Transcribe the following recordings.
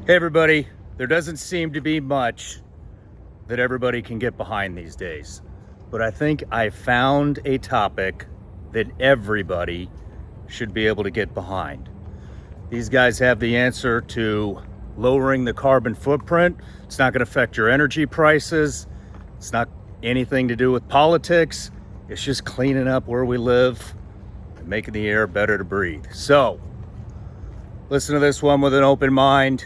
Hey everybody, there doesn't seem to be much that everybody can get behind these days, but I think I found a topic that everybody should be able to get behind. These guys have the answer to lowering the carbon footprint. It's not going to affect your energy prices. It's not anything to do with politics. It's just cleaning up where we live and making the air better to breathe. So, listen to this one with an open mind.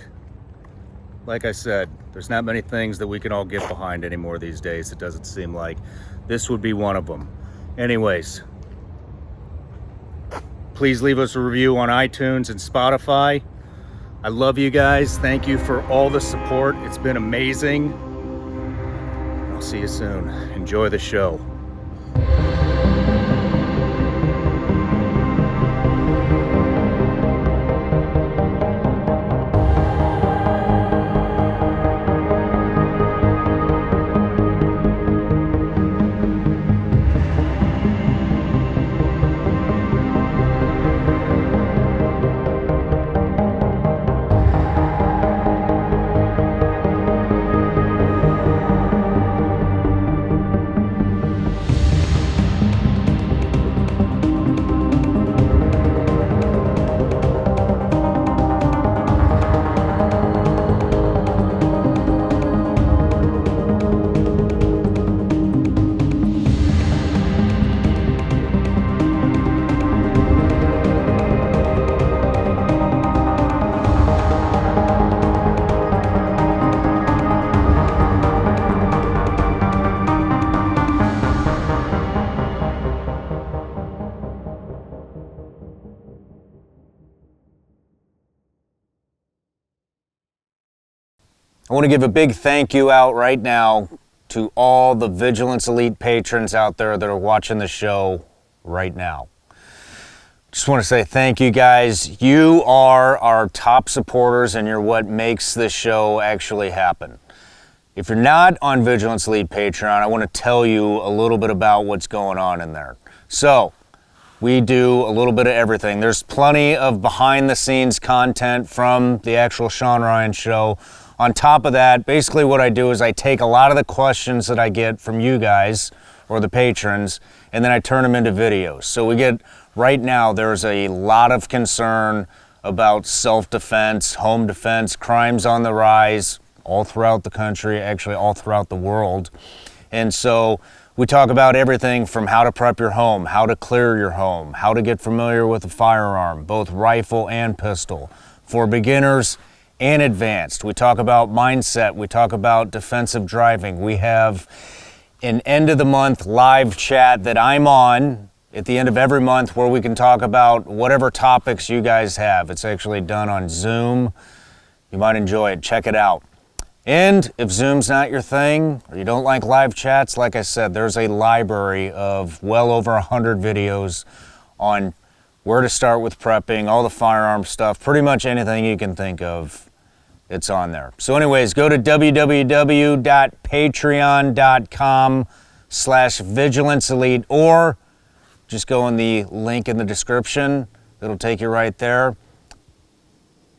Like I said, there's not many things that we can all get behind anymore these days. It doesn't seem like this would be one of them. Anyways, please leave us a review on iTunes and Spotify. I love you guys. Thank you for all the support. It's been amazing. I'll see you soon. Enjoy the show. I want to give a big thank you out right now to all the Vigilance Elite patrons out there that are watching the show right now. Just want to say thank you guys. You are our top supporters and you're what makes this show actually happen. If you're not on Vigilance Elite Patreon, I want to tell you a little bit about what's going on in there. So, we do a little bit of everything. There's plenty of behind the scenes content from the actual Shawn Ryan show. On top of that, basically what I do is I take a lot of the questions that I get from you guys or the patrons, and then I turn them into videos. So we get, right now, there's a lot of concern about self-defense, home defense, crimes on the rise all throughout the country, actually all throughout the world. And so we talk about everything from how to prep your home, how to clear your home, how to get familiar with a firearm, both rifle and pistol, for beginners and advanced. We talk about mindset. We talk about defensive driving. We have an end of the month live chat that I'm on at the end of every month where we can talk about whatever topics you guys have. It's actually done on Zoom. You might enjoy it. Check it out. And if Zoom's not your thing or you don't like live chats, like I said, there's a library of well over 100 videos on where to start with prepping, all the firearm stuff, pretty much anything you can think of. It's on there. So anyways, go to www.patreon.com/vigilanceelite or just go in the link in the description. It'll take you right there.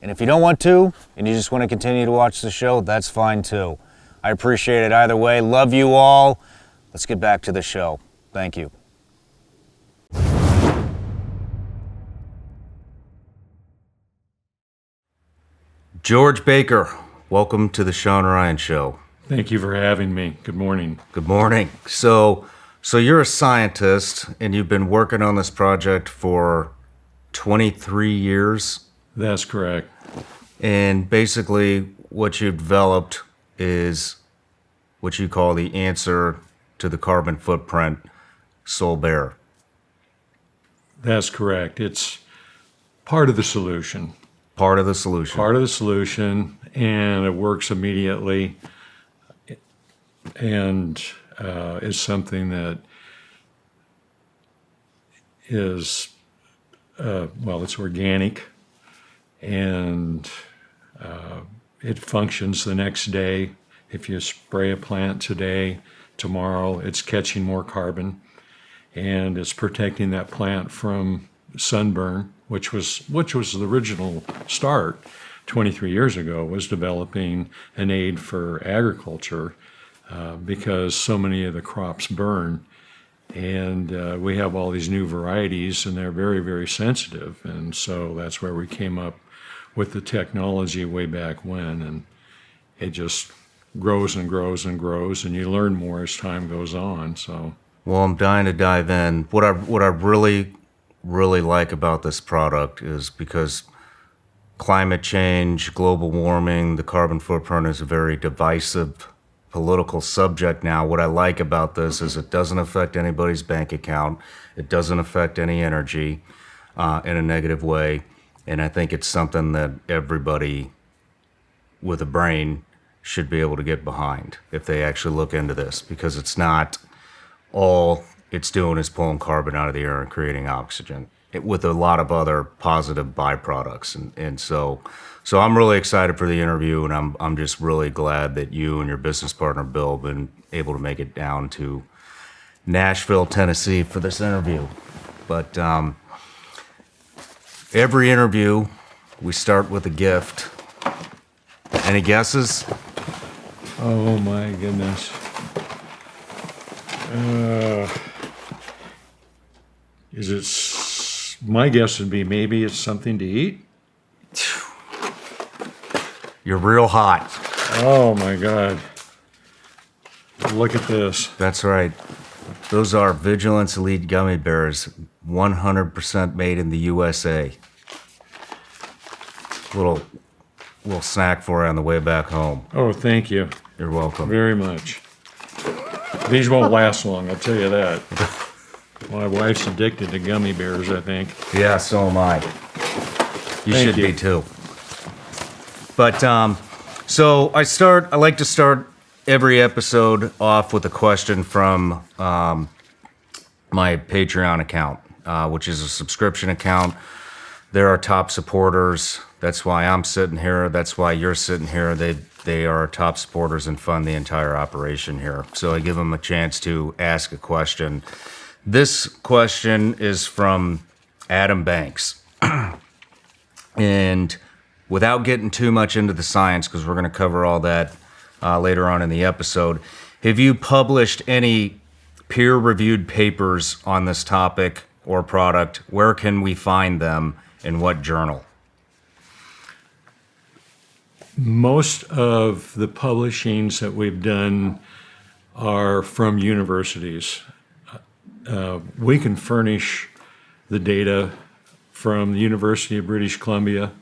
And if you don't want to, and you just want to continue to watch the show, that's fine too. I appreciate it either way. Love you all. Let's get back to the show. Thank you. George Baker, welcome to the Shawn Ryan Show. Thank you for having me. Good morning. Good morning. So you're a scientist and you've been working on this project for 23 years? That's correct. And basically what you've developed is what you call the answer to the carbon footprint, Solbere. That's correct. It's part of the solution. Part of the solution. Part of the solution, and it works immediately, and is something that is, it's organic, and it functions the next day. If you spray a plant today, tomorrow it's catching more carbon, and it's protecting that plant from sunburn, which was the original start. 23 years ago was developing an aid for agriculture because so many of the crops burn. And we have all these new varieties, and they're very, very sensitive. And so that's where we came up with the technology way back when. And it just grows and grows and grows, and you learn more as time goes on. So, Well, I'm dying to dive in. What I really, really like about this product is because climate change, global warming, the carbon footprint is a very divisive political subject now. What I like about this is it doesn't affect anybody's bank account. It doesn't affect any energy in a negative way. And I think it's something that everybody with a brain should be able to get behind if they actually look into this, because it's not all it's doing is pulling carbon out of the air and creating oxygen with a lot of other positive byproducts. And so I'm really excited for the interview, and I'm just really glad that you and your business partner, Bill, have been able to make it down to Nashville, Tennessee for this interview. But every interview, we start with a gift. Any guesses? oh my goodness. My guess would be maybe it's something to eat. You're real hot. Oh my God. Look at this. That's right. Those are Vigilance Elite Gummy Bears, 100% made in the USA. Little snack for you on the way back home. Oh, thank you You're welcome. very much. These won't last long, I'll tell you that. My wife's addicted to gummy bears, I think. Yeah, so am I. You Thank should you. be too. But so I like to start every episode off with a question from my Patreon account, which is a subscription account. They're our top supporters. That's why I'm sitting here. That's why you're sitting here. They are our top supporters and fund the entire operation here. So I give them a chance to ask a question. This question is from Adam Banks. And without getting too much into the science, because we're going to cover all that later on in the episode, have you published any peer-reviewed papers on this topic or product? Where can we find them? In what journal? Most of the publishings that we've done are from universities. We can furnish the data from the University of British Columbia.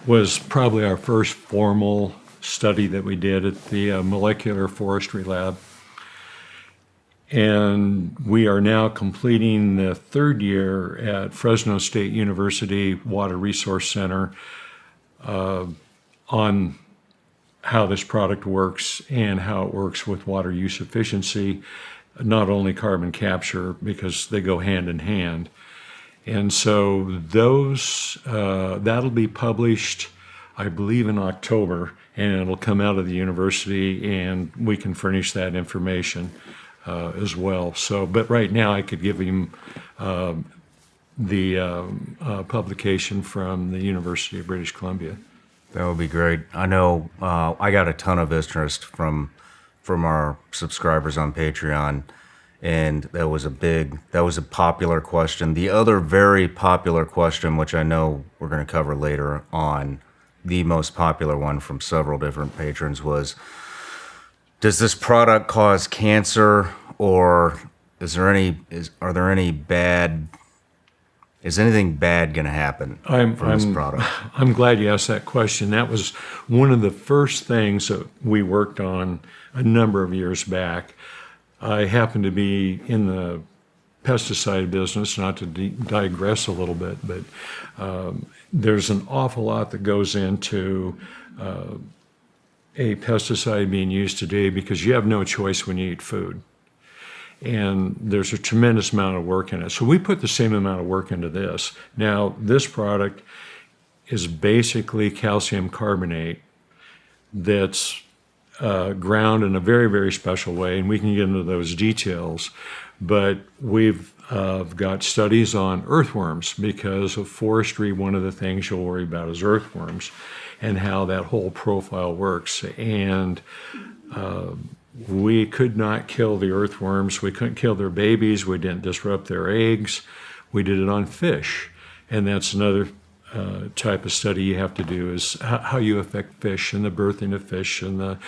Was probably our first formal study that we did at the Molecular Forestry Lab. And we are now completing the third year at Fresno State University Water Resource Center on how this product works and how it works with water use efficiency, not only carbon capture, because they go hand in hand. And so those that'll be published, I believe, in October, and it'll come out of the university, and we can furnish that information as well. So, but right now I could give him the publication from the University of British Columbia. That would be great. I know I got a ton of interest from our subscribers on Patreon, and that was a popular question. The other very popular question, which I know we're going to cover later on, the most popular one from several different patrons was, does this product cause cancer, or is anything bad going to happen from this product? I'm glad you asked that question. That was one of the first things that we worked on a number of years back. I happen to be in the pesticide business, not to digress a little bit, but there's an awful lot that goes into a pesticide being used today, because you have no choice when you eat food. And there's a tremendous amount of work in it. So we put the same amount of work into this. Now, this product is basically calcium carbonate that's ground in a very, very special way, and we can get into those details. But we've I've got studies on earthworms because of forestry. One of the things you'll worry about is earthworms and how that whole profile works. And we could not kill the earthworms. We couldn't kill their babies. We didn't disrupt their eggs. We did it on fish. And that's another type of study you have to do, is how you affect fish and the birthing of fish and the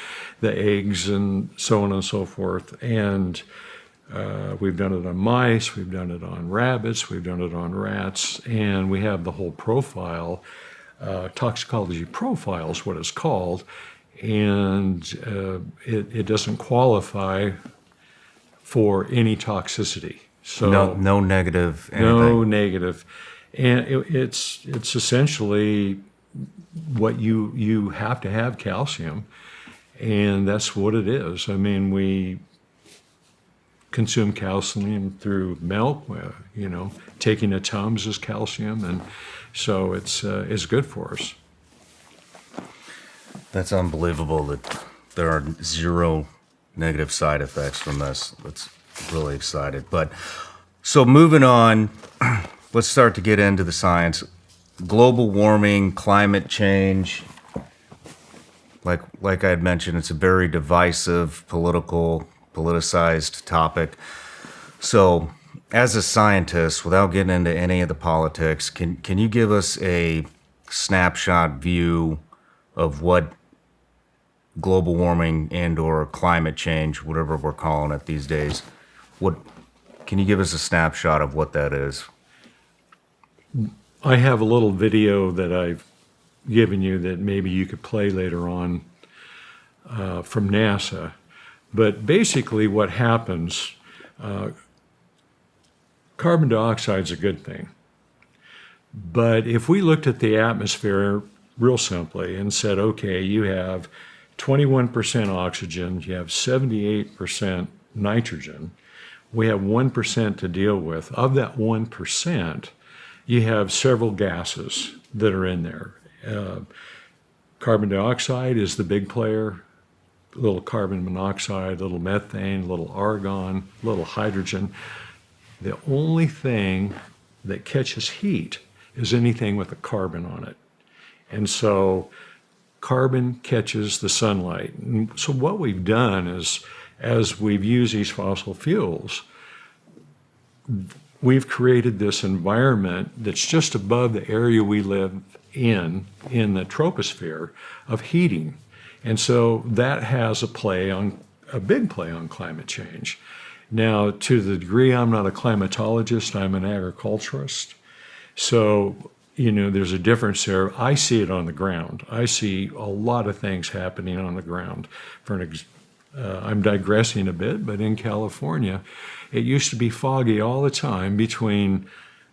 eggs and so on and so forth. And we've done it on mice, we've done it on rabbits, we've done it on rats, and we have the whole profile. Toxicology profile is what it's called, and it doesn't qualify for any toxicity. So No negative anything. no negative. And it's essentially what you have to have calcium, and that's what it is. I mean, we consume calcium through milk, taking a Tums is calcium, and so it's good for us. That's unbelievable that there are zero negative side effects from this. That's really excited. But so moving on, let's start to get into the science. Global warming, climate change, like I had mentioned, it's a very divisive, politicized topic. So as a scientist, without getting into any of the politics, can you give us a snapshot view of what global warming and or climate change, whatever we're calling it these days, can you give us a snapshot of what that is? I have a little video that I've given you that maybe you could play later on from NASA. But basically what happens, carbon dioxide is a good thing. But if we looked at the atmosphere real simply and said, okay, you have 21% oxygen, you have 78% nitrogen, we have 1% to deal with. Of that 1%, you have several gases that are in there. Carbon dioxide is the big player, a little carbon monoxide, a little methane, a little argon, a little hydrogen. The only thing that catches heat is anything with a carbon on it. And so carbon catches the sunlight. And so what we've done is, as we've used these fossil fuels, we've created this environment that's just above the area we live in the troposphere, of heating. And so that has a big play on climate change. Now, to the degree I'm not a climatologist, I'm an agriculturist. So, there's a difference there. I see it on the ground. I see a lot of things happening on the ground. I'm digressing a bit, but in California, it used to be foggy all the time between,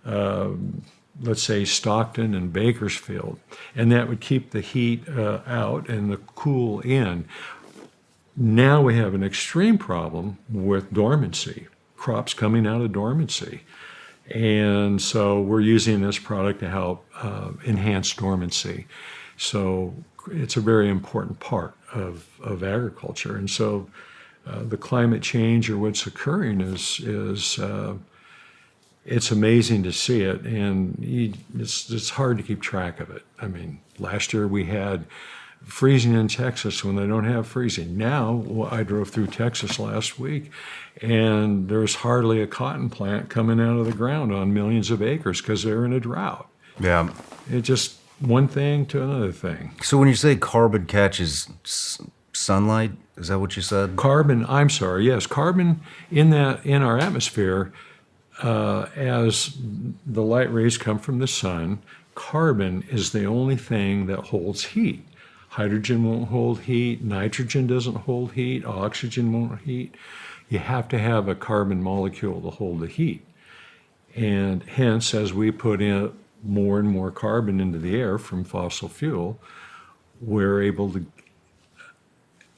let's say, Stockton and Bakersfield, and that would keep the heat out and the cool in. Now we have an extreme problem with dormancy, crops coming out of dormancy. And so we're using this product to help enhance dormancy. So it's a very important part of agriculture. And so the climate change, or what's occurring, is it's amazing to see it, and it's hard to keep track of it. I mean, last year we had freezing in Texas when they don't have freezing. Now, I drove through Texas last week, and there's hardly a cotton plant coming out of the ground on millions of acres because they're in a drought. Yeah. It just one thing to another thing. So when you say carbon catches sunlight, is that what you said? Carbon in our atmosphere, as the light rays come from the sun, carbon is the only thing that holds heat. Hydrogen won't hold heat, nitrogen doesn't hold heat, oxygen won't heat. You have to have a carbon molecule to hold the heat. And hence, as we put in more and more carbon into the air from fossil fuel, we're able to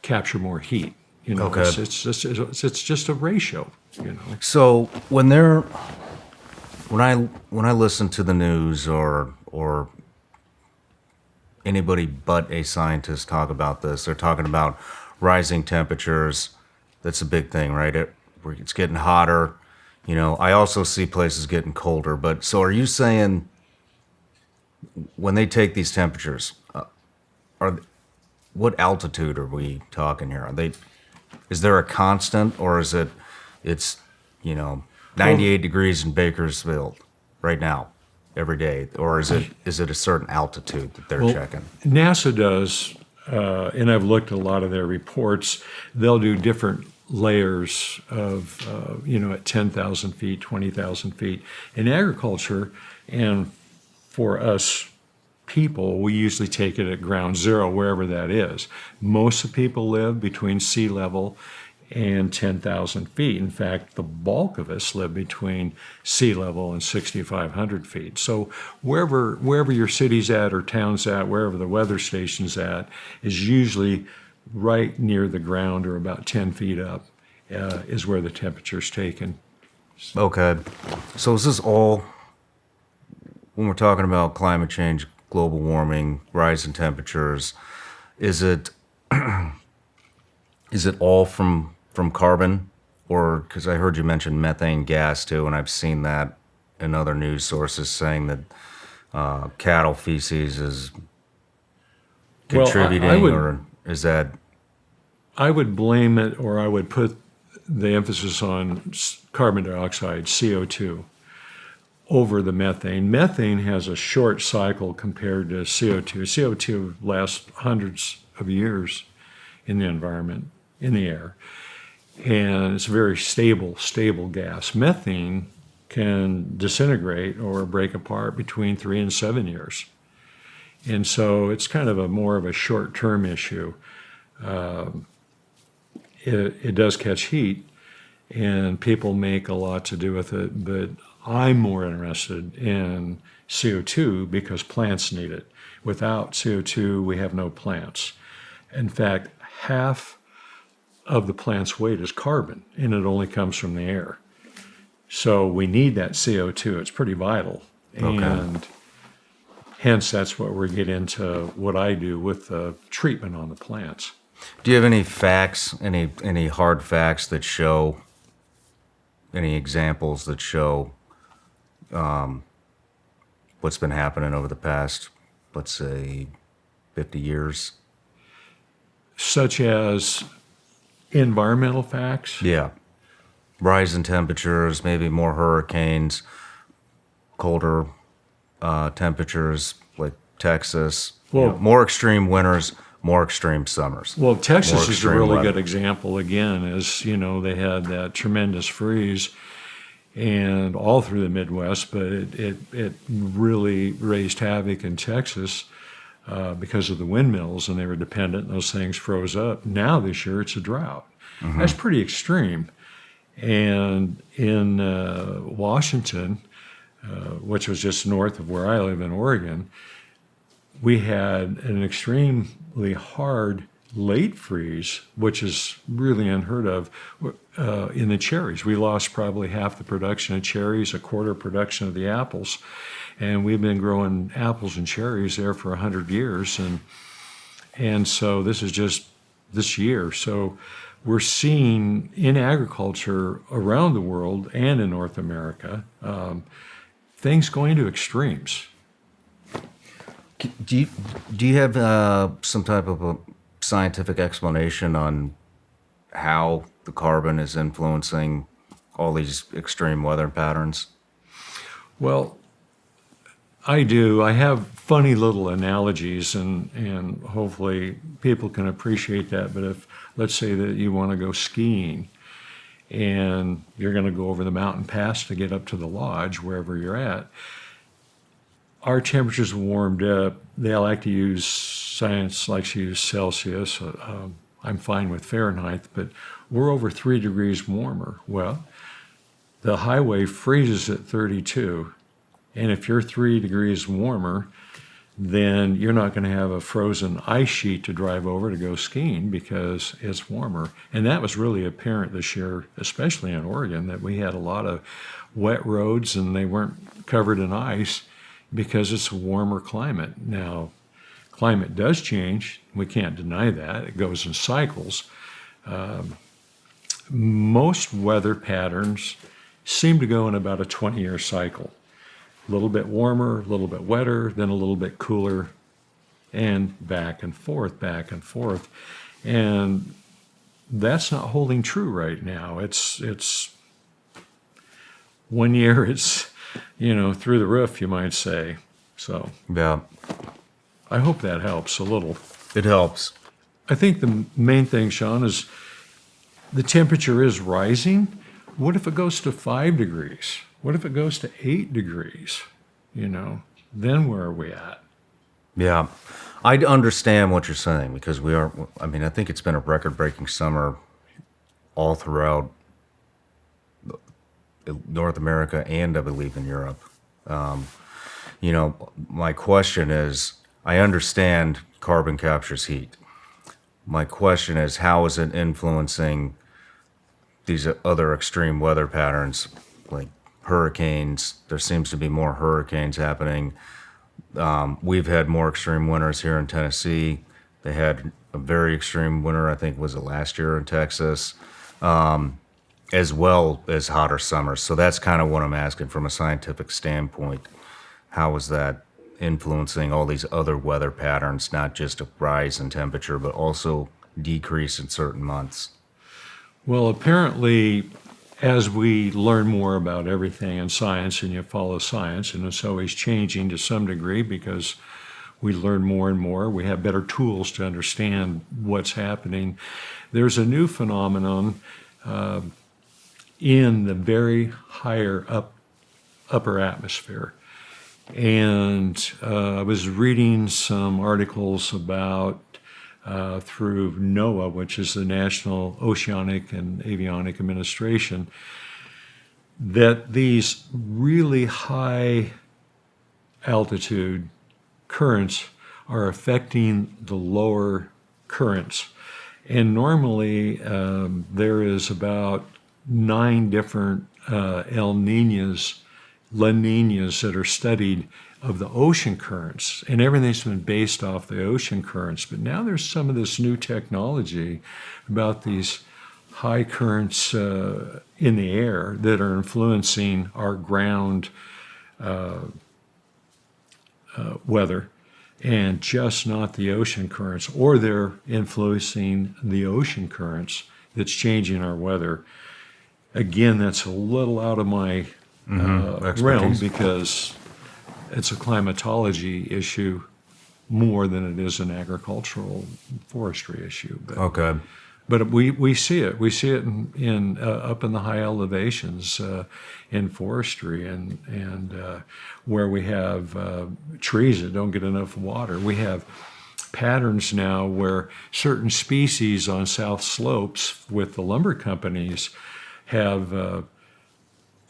capture more heat. Okay. It's just a ratio. So when I listen to the news or anybody but a scientist talk about this, they're talking about rising temperatures. That's a big thing, right? It's getting hotter. I also see places getting colder, but so are you saying when they take these temperatures, are what altitude are we talking here? Is there a constant, or it's 98 degrees in Bakersfield right now every day, or is it a certain altitude that they're checking? NASA does, and I've looked at a lot of their reports. They'll do different layers of, at 10,000 feet, 20,000 feet. In agriculture, and for us people, we usually take it at ground zero, wherever that is. Most of the people live between sea level and 10,000 feet. In fact, the bulk of us live between sea level and 6,500 feet. So wherever your city's at or town's at, wherever the weather station's at, is usually right near the ground or about 10 feet up is where the temperature's taken. Okay. So is this all, when we're talking about climate change, global warming, rise in temperatures, is it all from carbon? Or, because I heard you mention methane gas too, and I've seen that in other news sources saying that cattle feces is contributing, or is that? I would blame it, or I would put the emphasis on carbon dioxide, CO2, over the methane. Methane has a short cycle compared to CO2. CO2 lasts hundreds of years in the environment, in the air, and it's a very stable gas. Methane can disintegrate or break apart between 3 and 7 years. And so it's kind of more of a short-term issue. It does catch heat, and people make a lot to do with it, but I'm more interested in CO2 because plants need it. Without CO2, we have no plants. In fact, half of the plant's weight is carbon, and it only comes from the air. So we need that CO2. It's pretty vital. Okay. And hence, that's what we get into what I do with the treatment on the plants. Do you have any facts, any hard facts that show, any examples that show what's been happening over the past, let's say, 50 years? Such as environmental facts? Yeah. Rise in temperatures, maybe more hurricanes, colder temperatures like Texas, more extreme winters, more extreme summers. Well, Texas is a extreme really weather. good example, again, as they had that tremendous freeze and all through the Midwest, but it really raised havoc in Texas because of the windmills, and they were dependent, and those things froze up. Now this year it's a drought. Mm-hmm. That's pretty extreme. And in Washington, which was just north of where I live in Oregon, we had an extremely hard late freeze, which is really unheard of, in the cherries. We lost probably half the production of cherries, a quarter production of the apples, and we've been growing apples and cherries there for 100 years, and so this is just this year. So we're seeing in agriculture around the world and in North America, things going to extremes. Do you have some type of a scientific explanation on how the carbon is influencing all these extreme weather patterns? Well, I do. I have funny little analogies, and hopefully people can appreciate that. But if, let's say that you want to go skiing, and you're going to go over the mountain pass to get up to the lodge, wherever you're at, our temperatures warmed up. They like to use, science likes to use Celsius. I'm fine with Fahrenheit, but we're over 3 degrees warmer. Well, the highway freezes at 32, and if you're 3 degrees warmer, then you're not going to have a frozen ice sheet to drive over to go skiing because it's warmer. And that was really apparent this year, especially in Oregon, that we had a lot of wet roads and they weren't covered in ice because it's a warmer climate. Now, climate does change. We can't deny that. It goes in cycles. Most weather patterns seem to go in about a 20-year cycle. A little bit warmer, a little bit wetter, then a little bit cooler, and back and forth, back and forth. And that's not holding true right now. It's 1 year, it's, through the roof, you might say. So Yeah, I hope that helps a little. it helps. I think the main thing, Shawn, is the temperature is rising. What if it goes to 5 degrees? What if it goes to 8 degrees? Then where are we at? Yeah, I understand what you're saying because I think it's been a record-breaking summer all throughout North America and I believe in Europe. My question is, I understand carbon captures heat. My question is, how is it influencing these other extreme weather patterns like hurricanes? There seems to be more hurricanes happening. We've had more extreme winters here in Tennessee. They had a very extreme winter, I think, was it last year in Texas, as well as hotter summers. So that's kind of what I'm asking from a scientific standpoint. How is that influencing all these other weather patterns, not just a rise in temperature, but also decrease in certain months? Well, apparently, as we learn more about everything in science, and you follow science, and it's always changing to some degree because we learn more and more, we have better tools to understand what's happening. There's a new phenomenon in the very higher upper atmosphere. And I was reading some articles about through NOAA, which is the National Oceanic and Avionic Administration, that these really high altitude currents are affecting the lower currents. And normally there is about 9 different La Niñas that are studied of the ocean currents, and everything's been based off the ocean currents. But now there's some of this new technology about these high currents in the air that are influencing our ground weather, and just not the ocean currents, or they're influencing the ocean currents that's changing our weather. Again, that's a little out of my realm because it's a climatology issue more than it is an agricultural forestry issue. But, Okay. But we see it. We see it in up in the high elevations in forestry and where we have trees that don't get enough water. We have patterns now where certain species on south slopes with the lumber companies have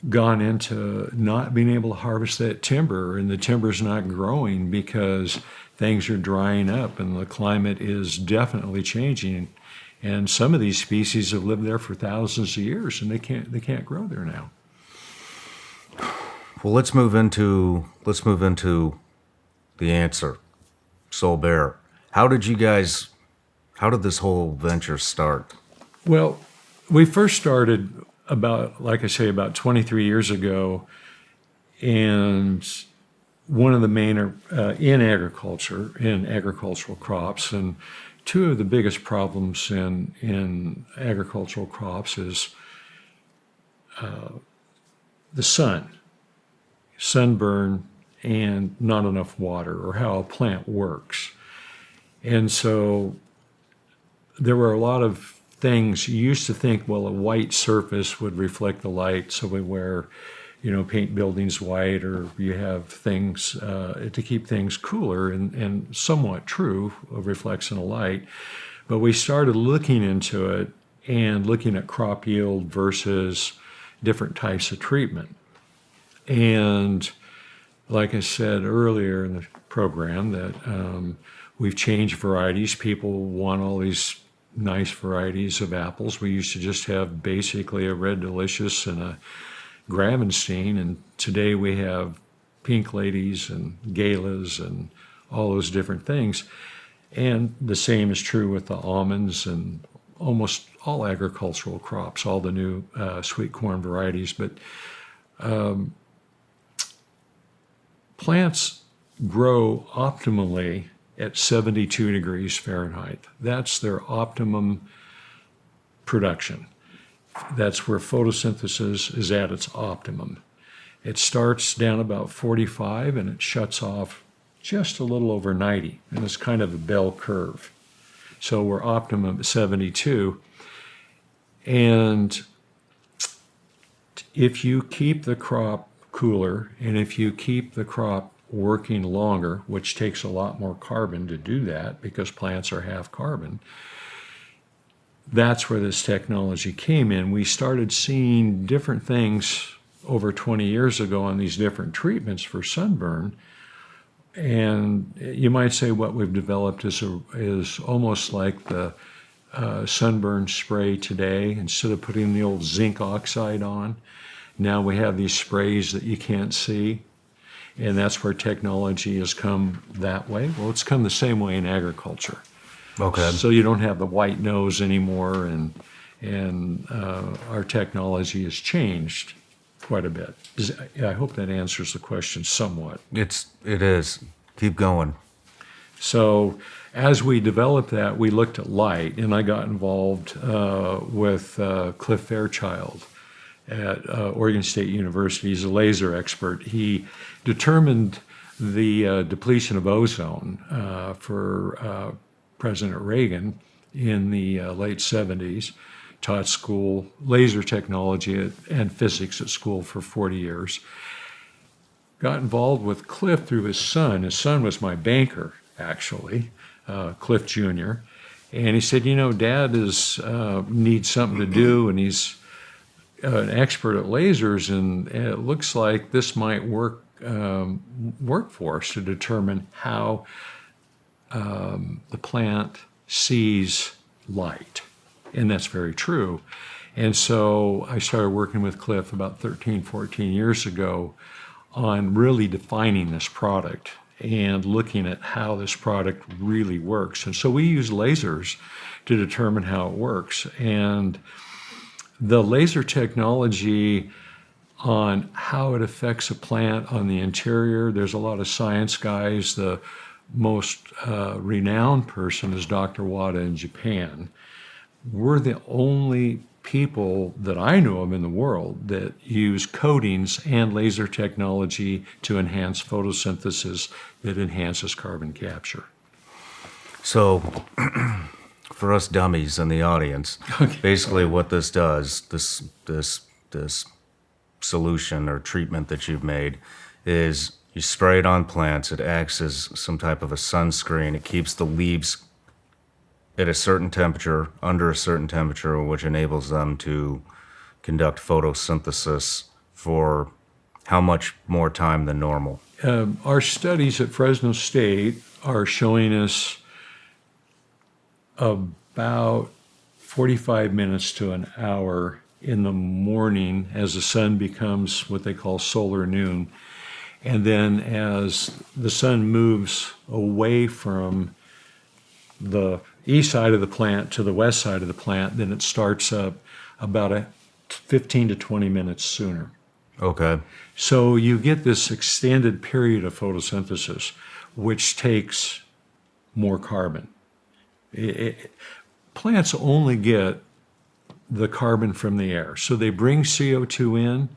gone into not being able to harvest that timber, and the timber's not growing because things are drying up and the climate is definitely changing. And some of these species have lived there for thousands of years, and they can't grow there now. Well, let's move into the answer. Solbere, how did this whole venture start? Well, we first started about 23 years ago, and one of the main in agricultural crops, and two of the biggest problems in agricultural crops is the sunburn, and not enough water, or how a plant works. And so there were a lot of things. You used to think, well, a white surface would reflect the light, so we wear, paint buildings white, or you have things to keep things cooler, and somewhat true, a reflection of light. But we started looking into it and looking at crop yield versus different types of treatment. And like I said earlier in the program, that we've changed varieties. People want all these nice varieties of apples. We used to just have basically a Red Delicious and a Gravenstein, and today we have Pink Ladies and Galas and all those different things. And the same is true with the almonds and almost all agricultural crops, all the new sweet corn varieties, but plants grow optimally at 72 degrees Fahrenheit. That's their optimum production. That's where photosynthesis is at its optimum. It starts down about 45 and it shuts off just a little over 90, and it's kind of a bell curve. So we're optimum at 72. And if you keep the crop cooler and if you keep the crop working longer, which takes a lot more carbon to do that because plants are half carbon, that's where this technology came in. We started seeing different things over 20 years ago on these different treatments for sunburn. And you might say what we've developed is almost like the sunburn spray today. Instead of putting the old zinc oxide on, now we have these sprays that you can't see. And that's where technology has come that way. Well, it's come the same way in agriculture. Okay. So you don't have the white nose anymore, and our technology has changed quite a bit. I hope that answers the question somewhat. It is. Keep going. So as we developed that, we looked at light, and I got involved with Cliff Fairchild at Oregon State University. He's a laser expert. He determined the depletion of ozone for President Reagan in the late 70s, taught school laser technology and physics at school for 40 years. Got involved with Cliff through his son. His son was my banker, actually, Cliff Jr. And he said, Dad needs something to do, and he's an expert at lasers, and it looks like this might work for us to determine how the plant sees light. And that's very true. And so I started working with Cliff about 13, 14 years ago on really defining this product and looking at how this product really works. And so we use lasers to determine how it works. And the laser technology on how it affects a plant on the interior, there's a lot of science guys. The most renowned person is Dr. Wada in Japan. We're the only people that I know of in the world that use coatings and laser technology to enhance photosynthesis that enhances carbon capture. So, for us dummies in the audience, basically what this does, this solution or treatment that you've made, is you spray it on plants. It acts as some type of a sunscreen. It keeps the leaves at a certain temperature, under a certain temperature, which enables them to conduct photosynthesis for how much more time than normal? Our studies at Fresno State are showing us about 45 minutes to an hour in the morning as the sun becomes what they call solar noon. And then as the sun moves away from the east side of the plant to the west side of the plant, then it starts up about 15 to 20 minutes sooner. Okay. So you get this extended period of photosynthesis, which takes more carbon. Plants only get the carbon from the air. So they bring CO2 in,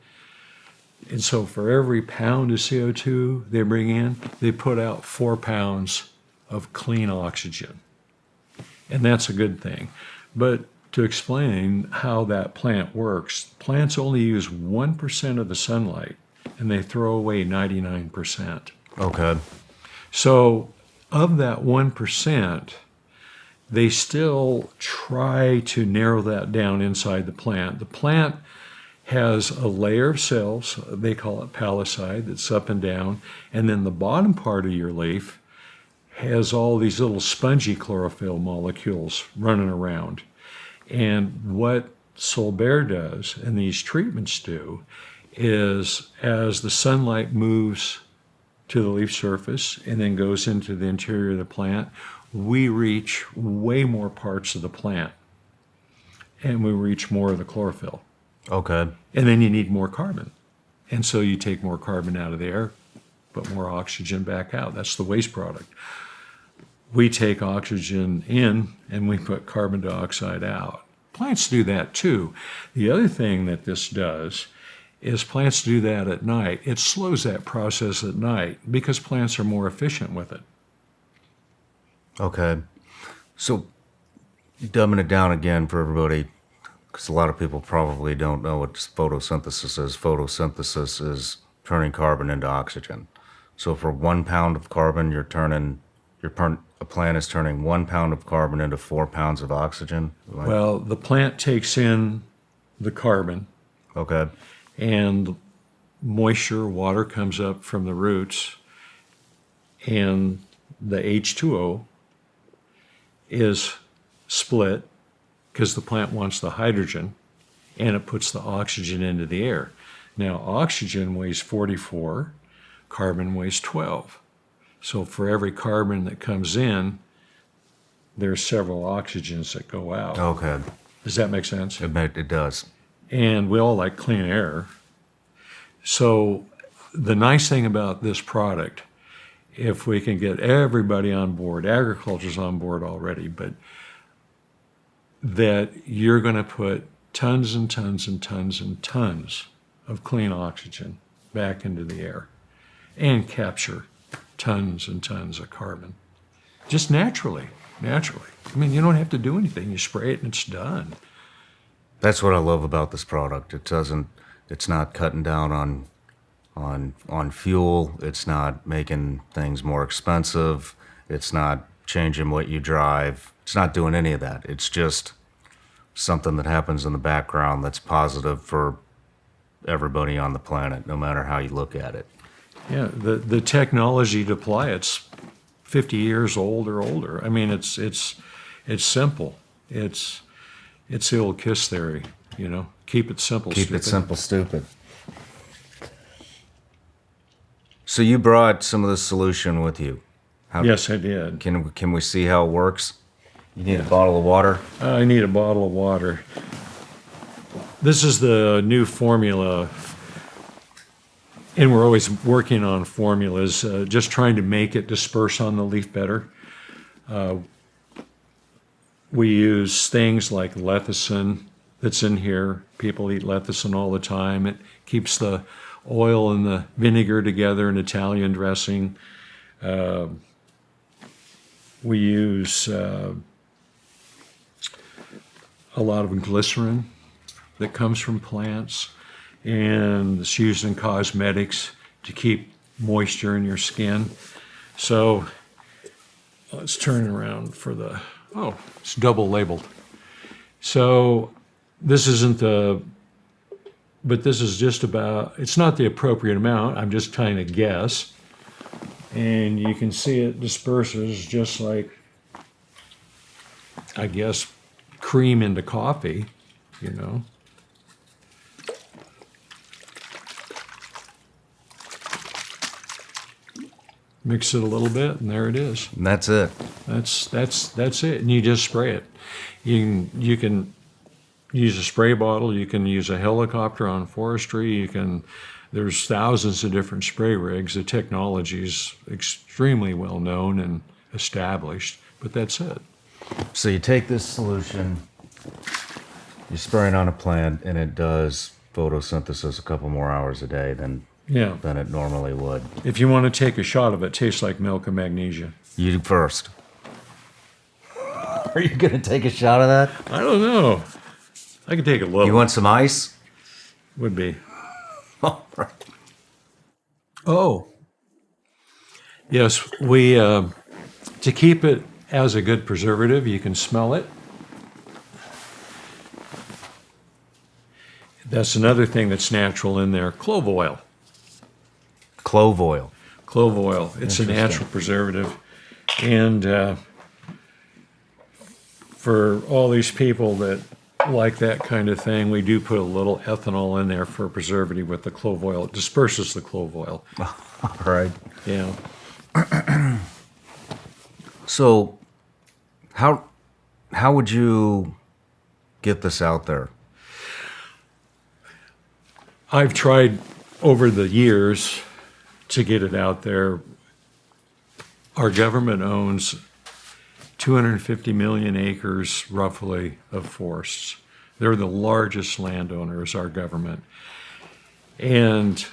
and so for every pound of CO2 they bring in, they put out 4 pounds of clean oxygen. And that's a good thing. But to explain how that plant works, plants only use 1% of the sunlight, and they throw away 99%. Okay. So of that 1%, they still try to narrow that down inside the plant. The plant has a layer of cells, they call it palisade, that's up and down, and then the bottom part of your leaf has all these little spongy chlorophyll molecules running around. And what Solbere does, and these treatments do, is as the sunlight moves to the leaf surface and then goes into the interior of the plant, we reach way more parts of the plant. and we reach more of the chlorophyll. Okay. And then you need more carbon. And so you take more carbon out of the air, put more oxygen back out. That's the waste product. We take oxygen in and we put carbon dioxide out. Plants do that too. The other thing that this does is plants do that at night. It slows that process at night because plants are more efficient with it. Okay. So, dumbing it down again for everybody, because a lot of people probably don't know what photosynthesis is. Photosynthesis is turning carbon into oxygen. So for 1 pound of carbon, a plant is turning 1 pound of carbon into 4 pounds of oxygen. Well, the plant takes in the carbon, Okay. and moisture, water comes up from the roots, and the H2O is split because the plant wants the hydrogen, and it puts the oxygen into the air. Now, oxygen weighs 44, carbon weighs 12. So for every carbon that comes in, there's several oxygens that go out. Okay. Does that make sense? It does. And we all like clean air. So the nice thing about this product, if we can get everybody on board, agriculture's on board already, but that you're going to put tons and tons and tons and tons of clean oxygen back into the air and capture tons and tons of carbon. Just naturally. I mean, you don't have to do anything. You spray it and it's done. That's what I love about this product. It's not cutting down on fuel. It's not making things more expensive. It's not changing what you drive. It's not doing any of that. It's just something that happens in the background that's positive for everybody on the planet, no matter how you look at it. Yeah, the technology to apply it's 50 years old or older. I mean, it's simple. It's the old KISS theory, Keep it simple, Keep stupid. it simple, stupid. So you brought some of the solution with you. Yes, I did. Can we see how it works? You need a bottle of water? I need a bottle of water. This is the new formula, and we're always working on formulas, just trying to make it disperse on the leaf better. We use things like lecithin that's in here. People eat lecithin all the time. It keeps the oil and the vinegar together in Italian dressing. We use a lot of glycerin that comes from plants, and it's used in cosmetics to keep moisture in your skin. So let's turn it around for it's double labeled. So this isn't but this is just about, it's not the appropriate amount, I'm just trying to guess. And you can see it disperses just like, I guess, cream into coffee, Mix it a little bit, and there it is. And that's it. That's it, and you just spray it. You can use a spray bottle. You can use a helicopter on forestry. There's thousands of different spray rigs. The technology is extremely well known and established, but that's it. So you take this solution, you spray it on a plant, and it does photosynthesis a couple more hours a day than it normally would. If you want to take a shot of it, it tastes like milk and magnesia. You first. Are you going to take a shot of that? I don't know. I can take a little. You want some ice? Would be. All right. Oh. Yes, we, to keep it as a good preservative, you can smell it. That's another thing that's natural in there, clove oil. Clove oil. Clove oil. It's a natural preservative. And for all these people that like that kind of thing, we do put a little ethanol in there for a preservative with the clove oil. It disperses the clove oil. All right. Yeah. So how would you get this out there? I've tried over the years to get it out there. Our government owns 250 million acres, roughly, of forests. They're the largest landowners, our government. And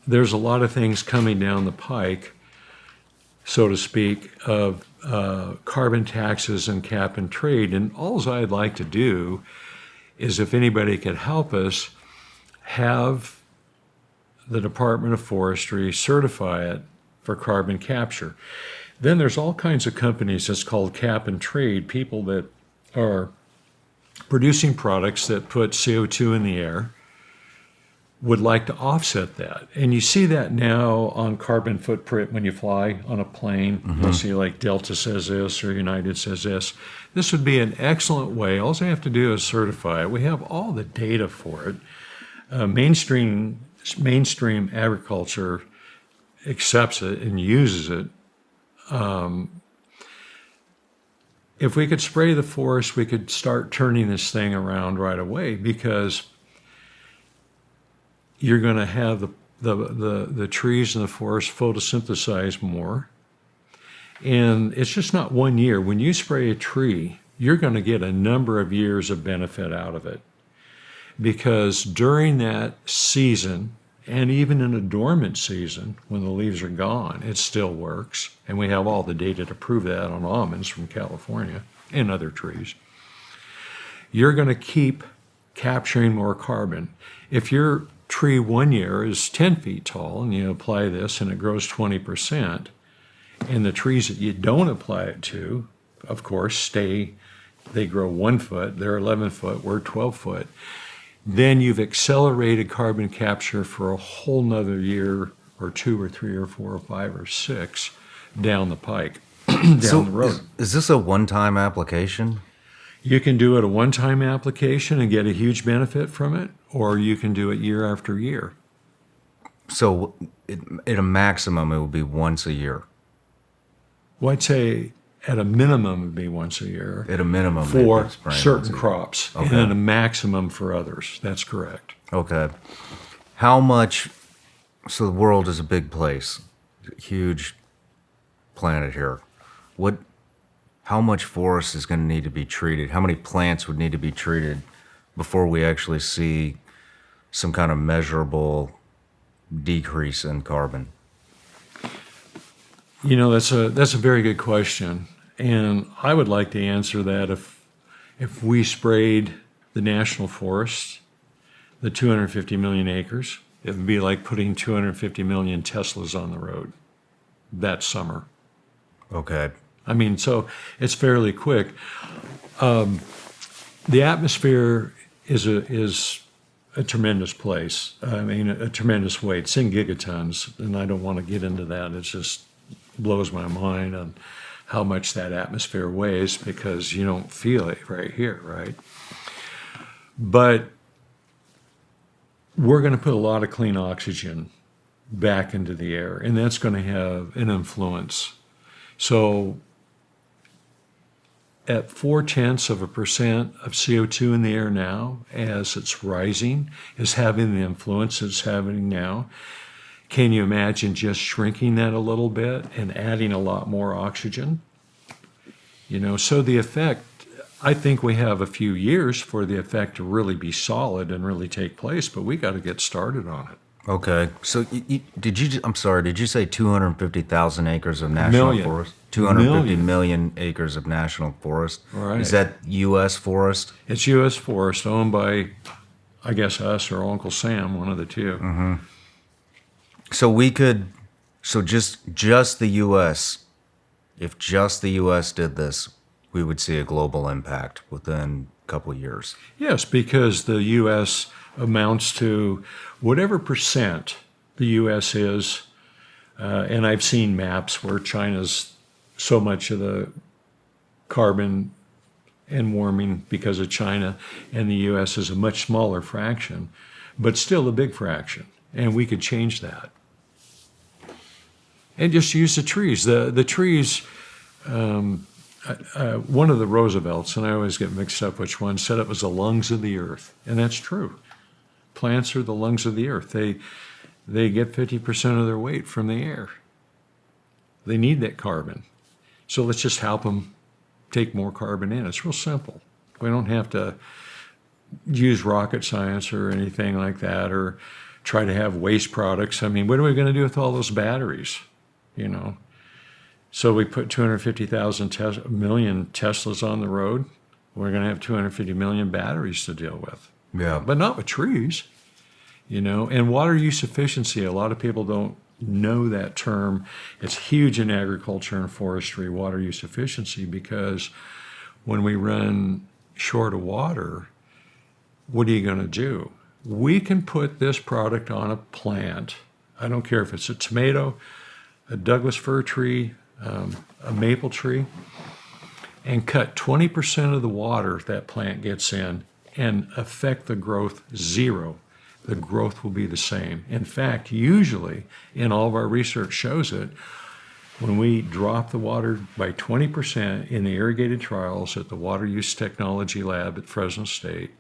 there's a lot of things coming down the pike, so to speak, of carbon taxes and cap and trade. And all I'd like to do is, if anybody could help us, have the Department of Forestry certify it for carbon capture. Then there's all kinds of companies that's called cap and trade, people that are producing products that put CO2 in the air, would like to offset that. And you see that now on carbon footprint when you fly on a plane. You'll see like Delta says this or United says this. This would be an excellent way. All I have to do is certify it. We have all the data for it. Mainstream agriculture accepts it and uses it. If we could spray the forest, we could start turning this thing around right away, because you're going to have the trees in the forest photosynthesize more. And it's just not 1 year. When you spray a tree, you're going to get a number of years of benefit out of it. Because during that season, and even in a dormant season, when the leaves are gone, it still works. And we have all the data to prove that on almonds from California and other trees. You're going to keep capturing more carbon. If your tree 1 year is 10 feet tall and you apply this and it grows 20%, and the trees that you don't apply it to, of course, they grow 1 foot, they're 11 foot, we're 12 foot. Then you've accelerated carbon capture for a whole nother year or 2 or 3 or 4 or 5 or 6 down the pike, down the road. Is this a one-time application? You can do it a one-time application and get a huge benefit from it, or you can do it year after year. So at a maximum, it would be once a year. Well, I'd say at a minimum, it would be once a year. At a minimum, for maybe spraying certain once a year. crops, Okay. and then a maximum for others. That's correct. Okay. How much, so the world is a big place, huge planet here. How much forest is going to need to be treated? How many plants would need to be treated before we actually see some kind of measurable decrease in carbon? You know, that's a very good question, and I would like to answer that if we sprayed the national forests, the 250 million acres, it would be like putting 250 million Teslas on the road that summer. Okay. I mean, so it's fairly quick. The atmosphere is a tremendous place. I mean, a tremendous weight. It's in gigatons, and I don't want to get into that. It just blows my mind on how much that atmosphere weighs, because you don't feel it right here, right? But we're going to put a lot of clean oxygen back into the air, and that's going to have an influence. So at 0.4% of CO2 in the air now, as it's rising, is having the influence it's having now. Can you imagine just shrinking that a little bit and adding a lot more oxygen? You know, so the effect, I think we have a few years for the effect to really be solid and really take place, but we got to get started on it. Okay. So did you say 250,000 acres of national forest? 250 million acres of national forest? Right. Is that U.S. forest? It's U.S. forest owned by, I guess, us or Uncle Sam, one of the two. Mm-hmm. So just the U.S., if just the U.S. did this, we would see a global impact within a couple of years. Yes, because the U.S. amounts to whatever percent the U.S. is, and I've seen maps where China's so much of the carbon and warming because of China, and the U.S. is a much smaller fraction, but still a big fraction, and we could change that. And just use the trees. The trees, one of the Roosevelts, and I always get mixed up which one, said it was the lungs of the earth. And that's true. Plants are the lungs of the earth. They get 50% of their weight from the air. They need that carbon. So let's just help them take more carbon in. It's real simple. We don't have to use rocket science or anything like that, or try to have waste products. I mean, what are we going to do with all those batteries, you know? So we put 250,000 million Teslas on the road. We're going to have 250 million batteries to deal with. Yeah. But not with trees, you know. And water use efficiency, a lot of people don't know that term. It's huge in agriculture and forestry, water use efficiency, because when we run short of water, what are you going to do? We can put this product on a plant. I don't care if it's a tomato, a Douglas fir tree, a maple tree, and cut 20% of the water that plant gets in and affect the growth zero. The growth will be the same. In fact, usually, and all of our research shows it, when we drop the water by 20% in the irrigated trials at the Water Use Technology Lab at Fresno State,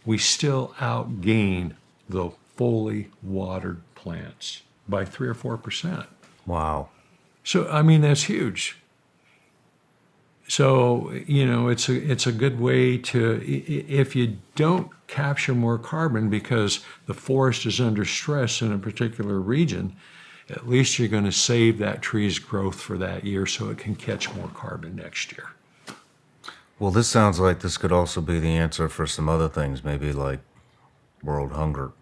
we still outgain the fully watered plants by 3 or 4%. Wow. So, I mean, that's huge. So, you know, it's a good way to, if you don't capture more carbon because the forest is under stress in a particular region, at least you're going to save that tree's growth for that year so it can catch more carbon next year. Well, this sounds like this could also be the answer for some other things, maybe like world hunger.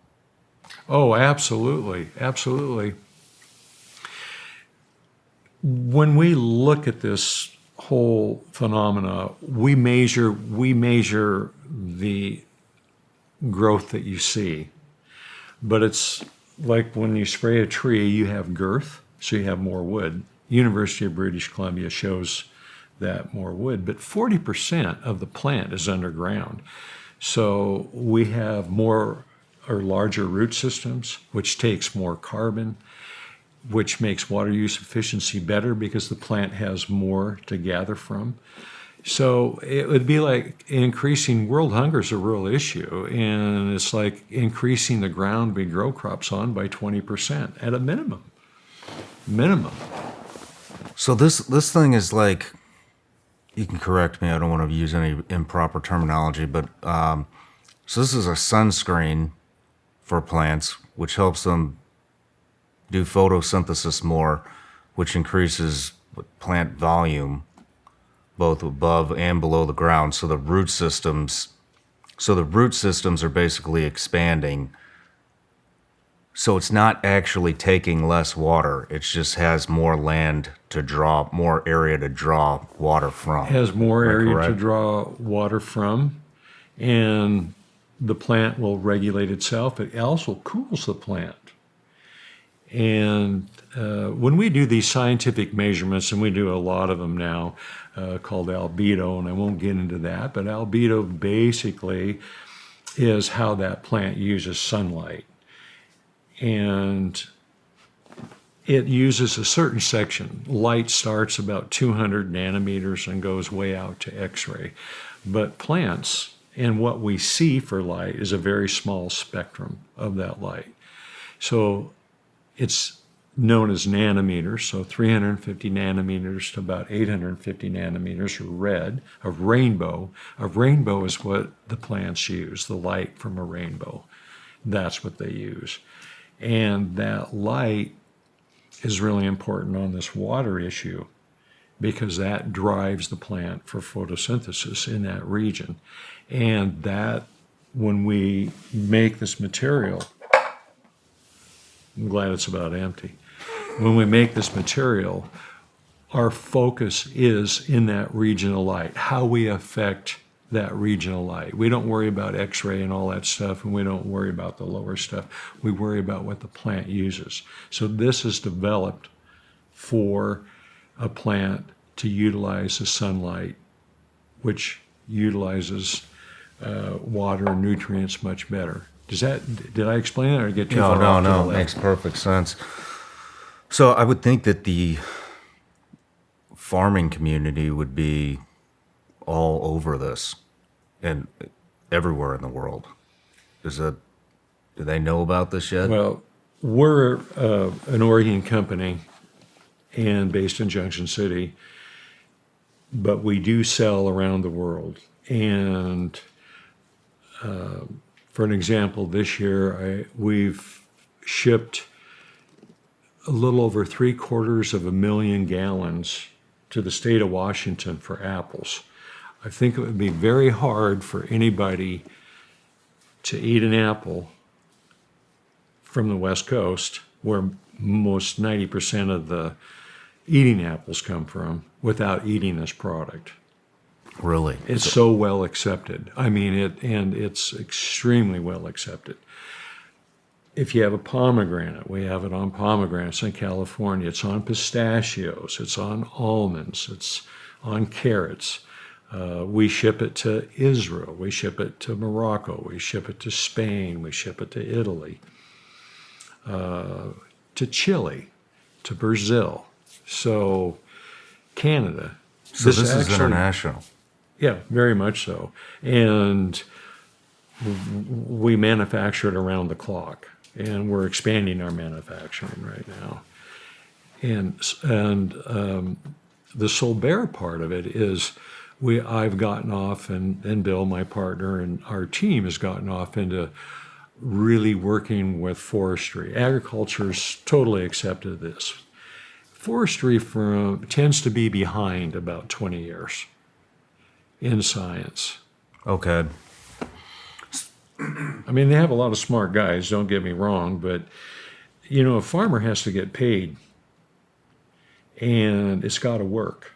Oh, absolutely. Absolutely. When we look at this whole phenomena, we measure the growth that you see. But it's like when you spray a tree, you have girth, so you have more wood. University of British Columbia shows that more wood, but 40% of the plant is underground. So we have more or larger root systems, which takes more carbon, which makes water use efficiency better because the plant has more to gather from. So it would be like increasing, world hunger is a real issue, and it's like increasing the ground we grow crops on by 20% at a minimum. So this thing is like, you can correct me, I don't want to use any improper terminology, but so this is a sunscreen for plants, which helps them do photosynthesis more, which increases plant volume, both above and below the ground. So the root systems are basically expanding. So it's not actually taking less water. It just has more land to draw, more area to draw water from. It has more Am I area correct? to draw water from, and the plant will regulate itself. It also cools the plant. And when we do these scientific measurements, and we do a lot of them now, called albedo, and I won't get into that, but albedo basically is how that plant uses sunlight. And it uses a certain section. Light starts about 200 nanometers and goes way out to X-ray. But plants, and what we see for light, is a very small spectrum of that light. So it's known as nanometers, so 350 nanometers to about 850 nanometers are red. A rainbow is what the plants use, the light from a rainbow. That's what they use. And that light is really important on this water issue because that drives the plant for photosynthesis in that region. And that, when we make this material, I'm glad it's about empty. When we make this material, our focus is in that regional light, how we affect that regional light. We don't worry about X-ray and all that stuff, and we don't worry about the lower stuff. We worry about what the plant uses. So this is developed for a plant to utilize the sunlight, which utilizes water and nutrients much better. Did I explain that or get too far off to the No, left? it makes perfect sense. So I would think that the farming community would be all over this and everywhere in the world. Do they know about this yet? Well, we're an Oregon company and based in Junction City, but we do sell around the world. And for an example, this year we've shipped a little over 750,000 gallons to the state of Washington for apples. I think it would be very hard for anybody to eat an apple from the West Coast, where most 90% of the eating apples come from, without eating this product. Really? It's so well accepted. I mean, it's extremely well accepted. If you have a pomegranate, we have it on pomegranates in California. It's on pistachios. It's on almonds. It's on carrots. We ship it to Israel. We ship it to Morocco. We ship it to Spain. We ship it to Italy, to Chile, to Brazil. So Canada. So this is international. Yeah, very much so. And we manufacture it around the clock, and we're expanding our manufacturing right now. And the Solbere part of it is I've gotten off, and Bill, my partner, and our team has gotten off into really working with forestry. Agriculture's totally accepted this. Forestry tends to be behind about 20 years in science. Okay. I mean, they have a lot of smart guys, don't get me wrong, but, a farmer has to get paid, and it's got to work.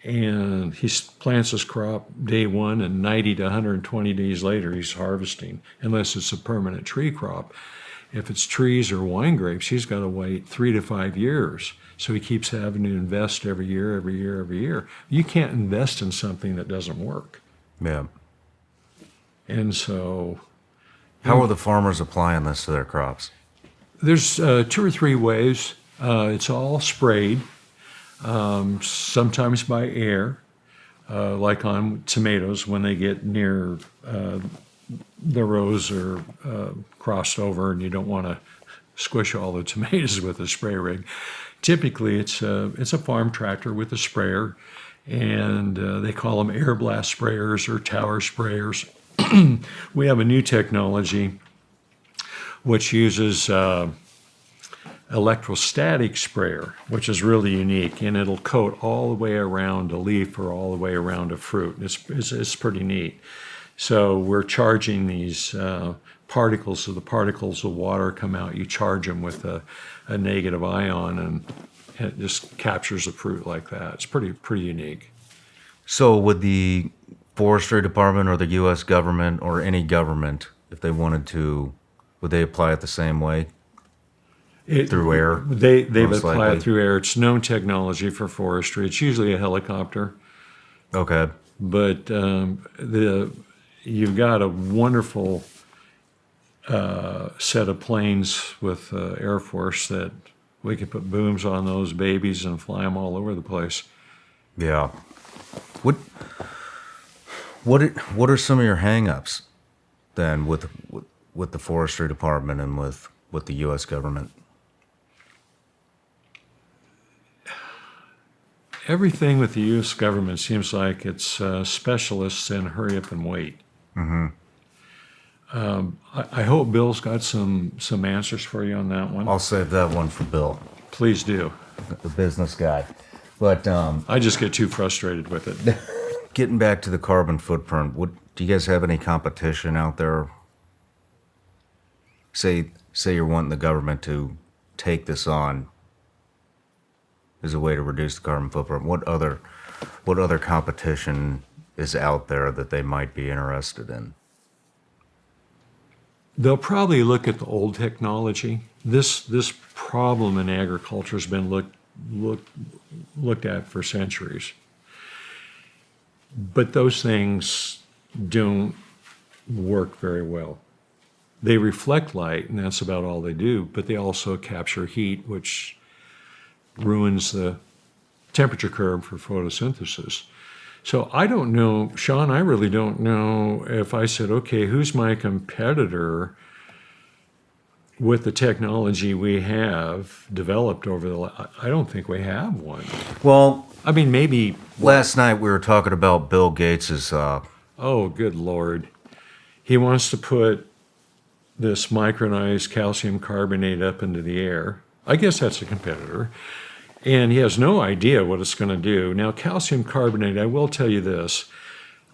And he plants his crop day one, and 90 to 120 days later, he's harvesting, unless it's a permanent tree crop. If it's trees or wine grapes, he's got to wait 3 to 5 years. So he keeps having to invest every year. You can't invest in something that doesn't work. Yeah. And so... How are the farmers applying this to their crops? There's 2 or 3 ways. It's all sprayed, sometimes by air, like on tomatoes when they get near the rows are crossed over and you don't want to squish all the tomatoes with a spray rig. Typically, it's a farm tractor with a sprayer, and they call them air blast sprayers or tower sprayers. We have a new technology which uses electrostatic sprayer, which is really unique, and it'll coat all the way around a leaf or all the way around a fruit. It's pretty neat. So we're charging these particles, so the particles of water come out. You charge them with a negative ion, and it just captures the fruit like that. It's pretty unique. So would the Forestry Department or the U.S. government or any government, if they wanted to, would they apply it the same way? Through air? They've applied it through air. It's known technology for forestry. It's usually a helicopter. Okay. But you've got a wonderful set of planes with Air Force that we can put booms on those babies and fly them all over the place. Yeah. What are some of your hang-ups then with the Forestry Department and with the U.S. government? Everything with the U.S. government seems like it's specialists and hurry up and wait. Mm-hmm. I hope Bill's got some answers for you on that one. I'll save that one for Bill, Please do. the business guy. But I just get too frustrated with it. getting back to the carbon footprint, do you guys have any competition out there? Say you're wanting the government to take this on as a way to reduce the carbon footprint. What other competition is out there that they might be interested in? They'll probably look at the old technology. This problem in agriculture has been looked at for centuries. But those things don't work very well. They reflect light, and that's about all they do, but they also capture heat, which ruins the temperature curve for photosynthesis. So I don't know, Shawn, I really don't know if I said, okay, who's my competitor with the technology we have developed over I don't think we have one. Well, I mean, maybe, last night we were talking about Bill Gates's. oh, good Lord. He wants to put this micronized calcium carbonate up into the air. I guess that's a competitor. And he has no idea what it's going to do. Now, calcium carbonate, I will tell you this,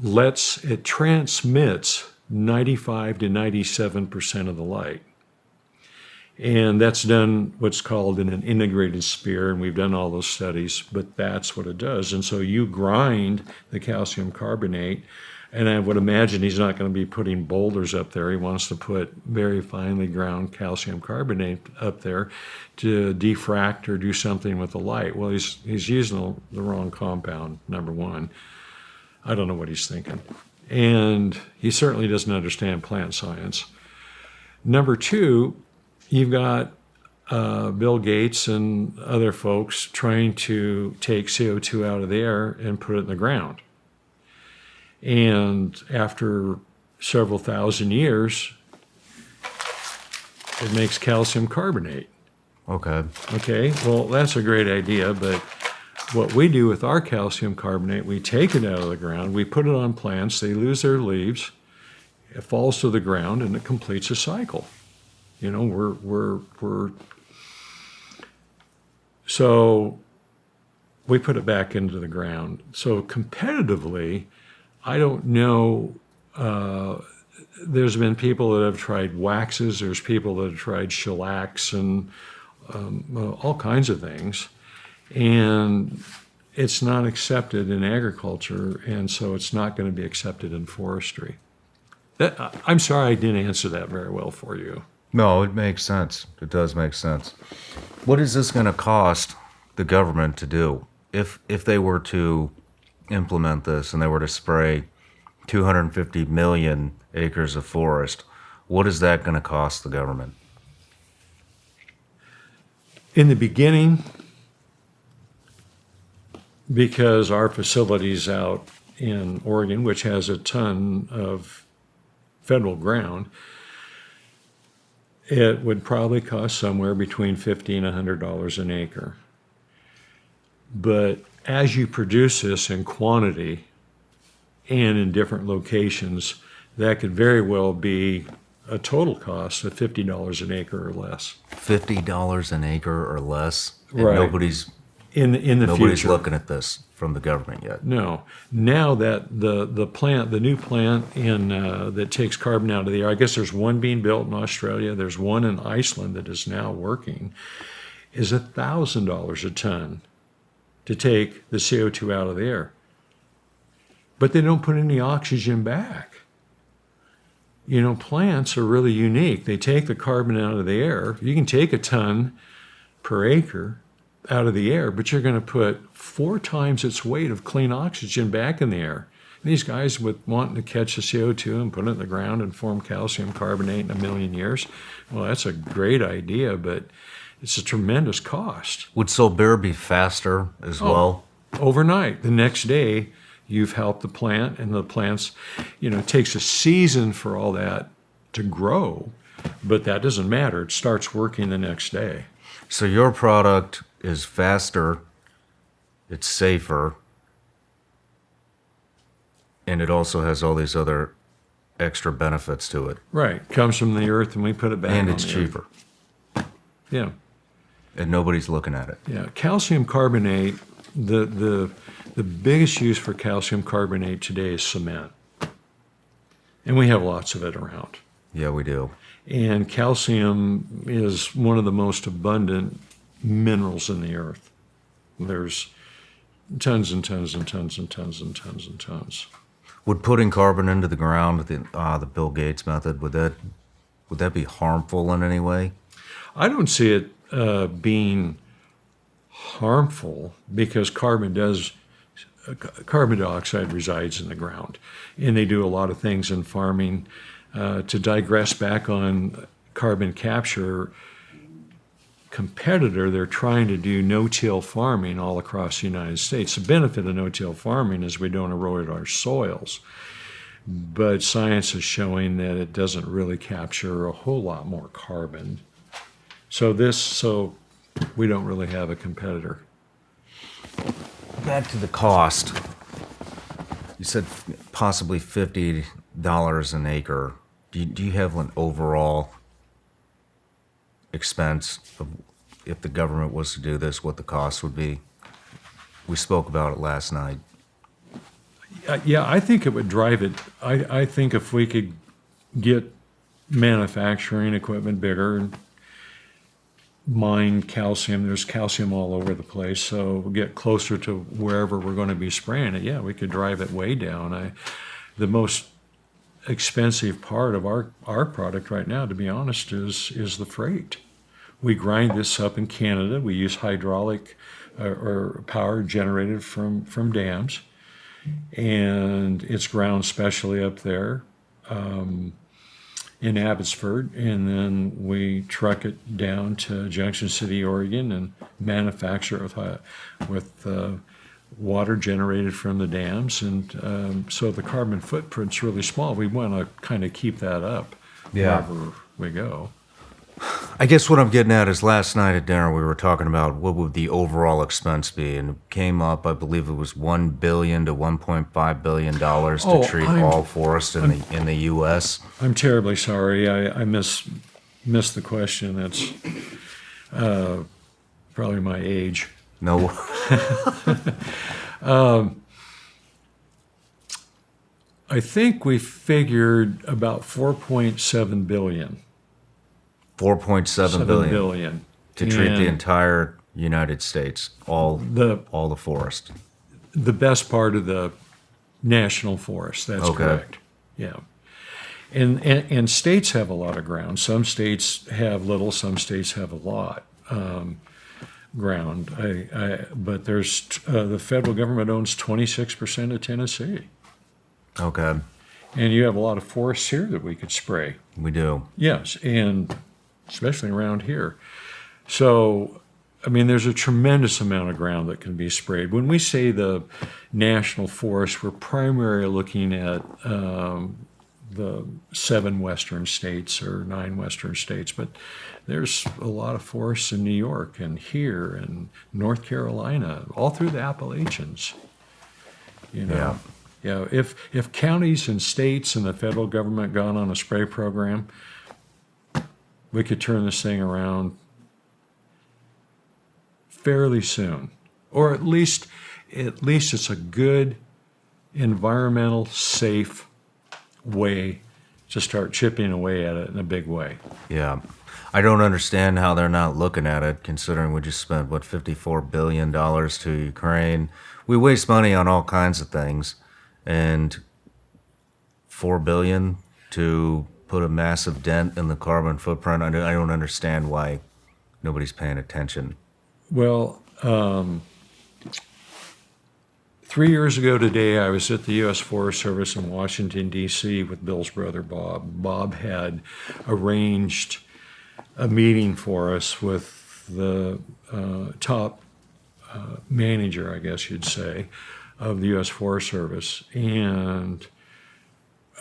it transmits 95 to 97% of the light. And that's done what's called in an integrated sphere, and we've done all those studies, but that's what it does. And so you grind the calcium carbonate, and I would imagine he's not going to be putting boulders up there. He wants to put very finely ground calcium carbonate up there to diffract or do something with the light. Well, he's using the wrong compound, number one. I don't know what he's thinking. And he certainly doesn't understand plant science. Number two, you've got Bill Gates and other folks trying to take CO2 out of the air and put it in the ground. And after several thousand years, it makes calcium carbonate. Okay. Okay, well, that's a great idea, but what we do with our calcium carbonate, we take it out of the ground, we put it on plants, they lose their leaves, it falls to the ground, and it completes a cycle. You know, so we put it back into the ground. So competitively, I don't know, there's been people that have tried waxes, there's people that have tried shellacs and all kinds of things. And it's not accepted in agriculture, and so it's not going to be accepted in forestry. I'm sorry I didn't answer that very well for you. No, it makes sense. It does make sense. What is this going to cost the government to do? If they were to implement this and they were to spray 250 million acres of forest, what is that going to cost the government? In the beginning, because our facilities out in Oregon, which has a ton of federal ground, it would probably cost somewhere between $50 and $100 an acre. But as you produce this in quantity and in different locations, that could very well be a total cost of $50 an acre or less. $50 an acre or less? And Right. nobody's Nobody's looking at this from the government yet. No. Now that the new plant that takes carbon out of the air, I guess there's one being built in Australia, there's one in Iceland that is now working, is $1,000 a ton to take the CO2 out of the air. But they don't put any oxygen back. You know, plants are really unique. They take the carbon out of the air. You can take a ton per acre out of the air, but you're going to put 4 times its weight of clean oxygen back in the air. And these guys wanting to catch the CO2 and put it in the ground and form calcium carbonate in 1,000,000 years, well, that's a great idea, but it's a tremendous cost. Would Solbere be faster as well? Overnight, the next day, you've helped the plant, and the plants, it takes a season for all that to grow, but that doesn't matter. It starts working the next day. So your product is faster, it's safer, and it also has all these other extra benefits to it. Right. Comes from the earth, and we put it back And on it's the cheaper. earth. Yeah. And nobody's looking at it. Yeah. Calcium carbonate, the biggest use for calcium carbonate today is cement. And we have lots of it around. Yeah, we do. And calcium is one of the most abundant minerals in the earth. There's tons and tons and tons and tons and tons and tons. Would putting carbon into the ground with the Bill Gates method, would that be harmful in any way? I don't see it being harmful because carbon dioxide resides in the ground. And they do a lot of things in farming. To digress back on carbon capture, competitor, they're trying to do no-till farming all across the United States. The benefit of no-till farming is we don't erode our soils. But science is showing that it doesn't really capture a whole lot more carbon. So we don't really have a competitor. Back to the cost. You said possibly $50 an acre. Do you have an overall expense of if the government was to do this, what the cost would be? We spoke about it last night. Yeah, I think it would drive it. I think if we could get manufacturing equipment bigger and mine calcium, there's calcium all over the place, so we'll get closer to wherever we're going to be spraying it. Yeah, we could drive it way down. The most expensive part of our product right now, to be honest, is the freight. We grind this up in Canada. We use hydraulic or power generated from dams, and it's ground specially up there in Abbotsford, and then we truck it down to Junction City, Oregon, and manufacture it with water generated from the dams, and so the carbon footprint's really small. We want to kind of keep that up wherever we go. I guess what I'm getting at is last night at dinner we were talking about what would the overall expense be, and it came up, I believe it was $1 billion to $1.5 billion to treat all forests in the U.S. I'm terribly sorry. I missed the question. That's probably my age. No. I think we figured about 4.7 billion. 4.7 billion to treat the entire United States, all the forest. The best part of the national forest. That's correct. Yeah. And states have a lot of ground. Some states have little. Some states have a lot ground. But there's the federal government owns 26% of Tennessee. Okay. And you have a lot of forests here that we could spray. We do. Yes, and especially around here. So, I mean, there's a tremendous amount of ground that can be sprayed. When we say the national forest, we're primarily looking at the 7 western states or 9 western states, but there's a lot of forests in New York and here and North Carolina, all through the Appalachians. You know, if counties and states and the federal government got on a spray program, we could turn this thing around fairly soon, or at least it's a good, environmental, safe way to start chipping away at it in a big way. Yeah. I don't understand how they're not looking at it, considering we just spent, $54 billion to Ukraine. We waste money on all kinds of things, and $4 billion to put a massive dent in the carbon footprint. I don't understand why nobody's paying attention. Well, 3 years ago today, I was at the U.S. Forest Service in Washington, D.C. with Bill's brother, Bob. Bob had arranged a meeting for us with the top manager, I guess you'd say, of the U.S. Forest Service. And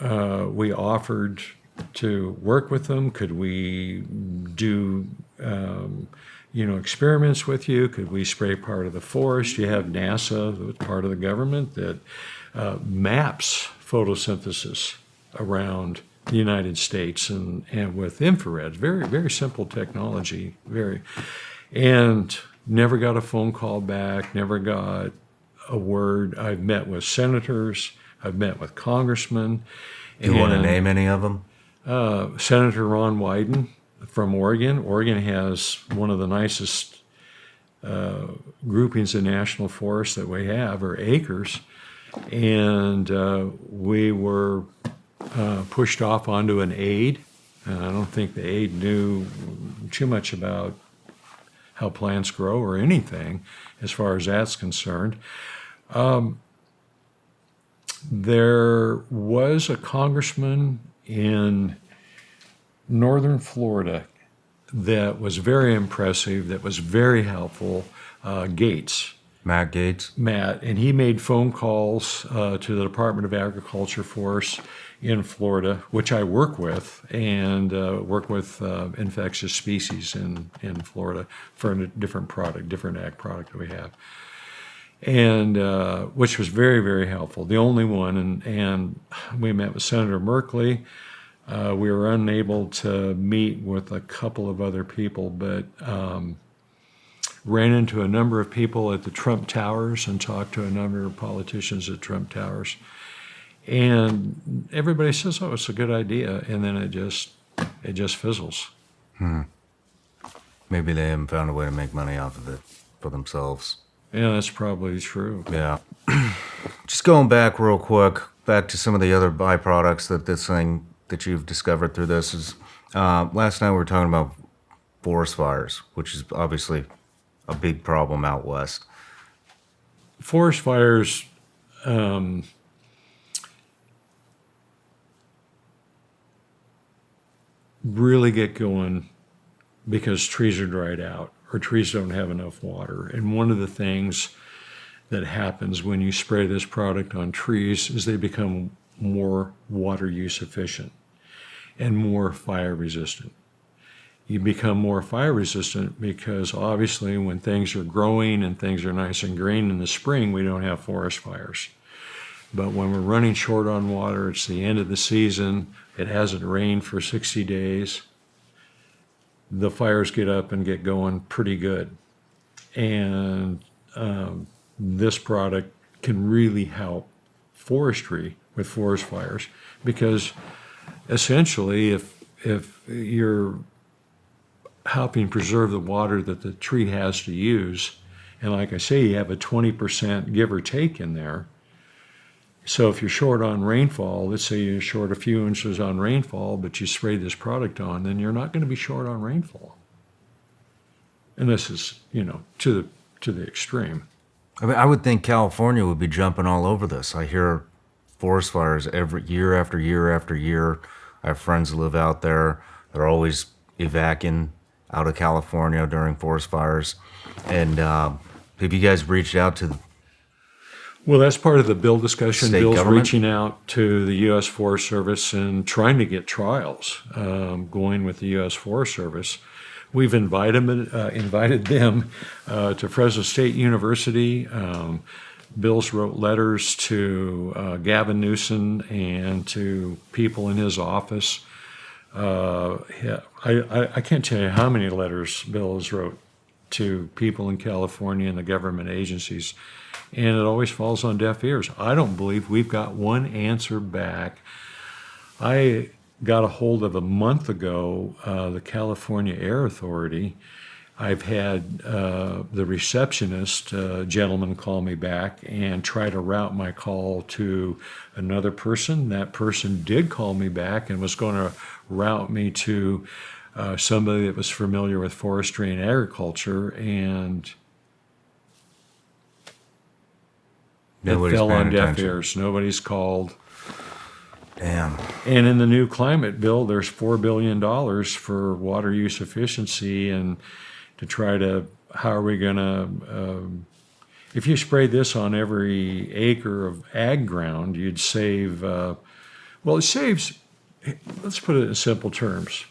we offered to work with them. Could we do experiments with you? Could we spray part of the forest? You have NASA, that's part of the government, that maps photosynthesis around the United States and with infrared. Very, very simple technology. And never got a phone call back, never got a word. I've met with senators, I've met with congressmen. Do you want to name any of them? Senator Ron Wyden from Oregon. Oregon has one of the nicest groupings of national forests that we have, or acres. And we were pushed off onto an aide. And I don't think the aide knew too much about how plants grow or anything as far as that's concerned. There was a congressman in northern Florida that was very impressive, that was very helpful, Gates. Matt Gates. Matt, and he made phone calls to the Department of Agriculture for us in Florida, which I work with, and work with infectious species in Florida for a different product, different ag product that we have, and which was very, very helpful. The only one, and we met with Senator Merkley. We were unable to meet with a couple of other people, but ran into a number of people at the Trump Towers and talked to a number of politicians at Trump Towers. And everybody says, oh, it's a good idea. And then it just fizzles. Maybe they haven't found a way to make money off of it for themselves. Yeah, that's probably true. Yeah. Just going back real quick, back to some of the other byproducts that you've discovered through this is, last night we were talking about forest fires, which is obviously a big problem out west. Forest fires, really get going because trees are dried out or trees don't have enough water. And one of the things that happens when you spray this product on trees is they become more water use efficient and more fire resistant. You become more fire resistant because obviously when things are growing and things are nice and green in the spring, we don't have forest fires. But when we're running short on water, it's the end of the season, it hasn't rained for 60 days, the fires get up and get going pretty good. And this product can really help forestry with forest fires because essentially if you're helping preserve the water that the tree has to use, and like I say, you have a 20% give or take in there. So if you're short on rainfall, let's say you're short a few inches on rainfall, but you spray this product on, then you're not going to be short on rainfall. And this is, to the extreme. I mean, I would think California would be jumping all over this. I hear forest fires every year after year after year. I have friends who live out there. They're always evacuating out of California during forest fires. And have you guys reached out to Well, that's part of the bill discussion. State Bill's government? reaching out to the U.S. Forest Service and trying to get trials going with the U.S. Forest Service. We've invited them to Fresno State University. Bill's wrote letters to Gavin Newsom and to people in his office. I can't tell you how many letters Bill has wrote to people in California and the government agencies, and it always falls on deaf ears. I don't believe we've got one answer back. I got a hold of a month ago the California Air Authority. I've had the receptionist gentleman call me back and try to route my call to another person. That person did call me back and was going to route me to somebody that was familiar with forestry and agriculture, and Nobody's it fell paying on deaf attention. ears. Nobody's called. Damn. And in the new climate bill, there's $4 billion for water use efficiency and to try to, how are we going to, if you spray this on every acre of ag ground, you'd save, it saves, let's put it in simple terms.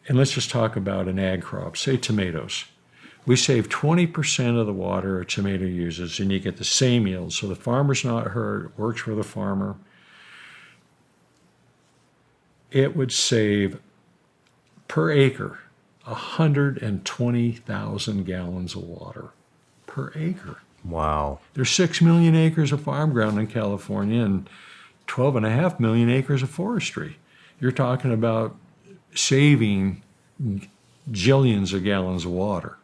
And let's just talk about an ag crop, say tomatoes. We save 20% of the water a tomato uses, and you get the same yield. So the farmer's not hurt, it works for the farmer. It would save per acre 120,000 gallons of water per acre. Wow. There's 6 million acres of farm ground in California and 12.5 million acres of forestry. You're talking about saving jillions of gallons of water.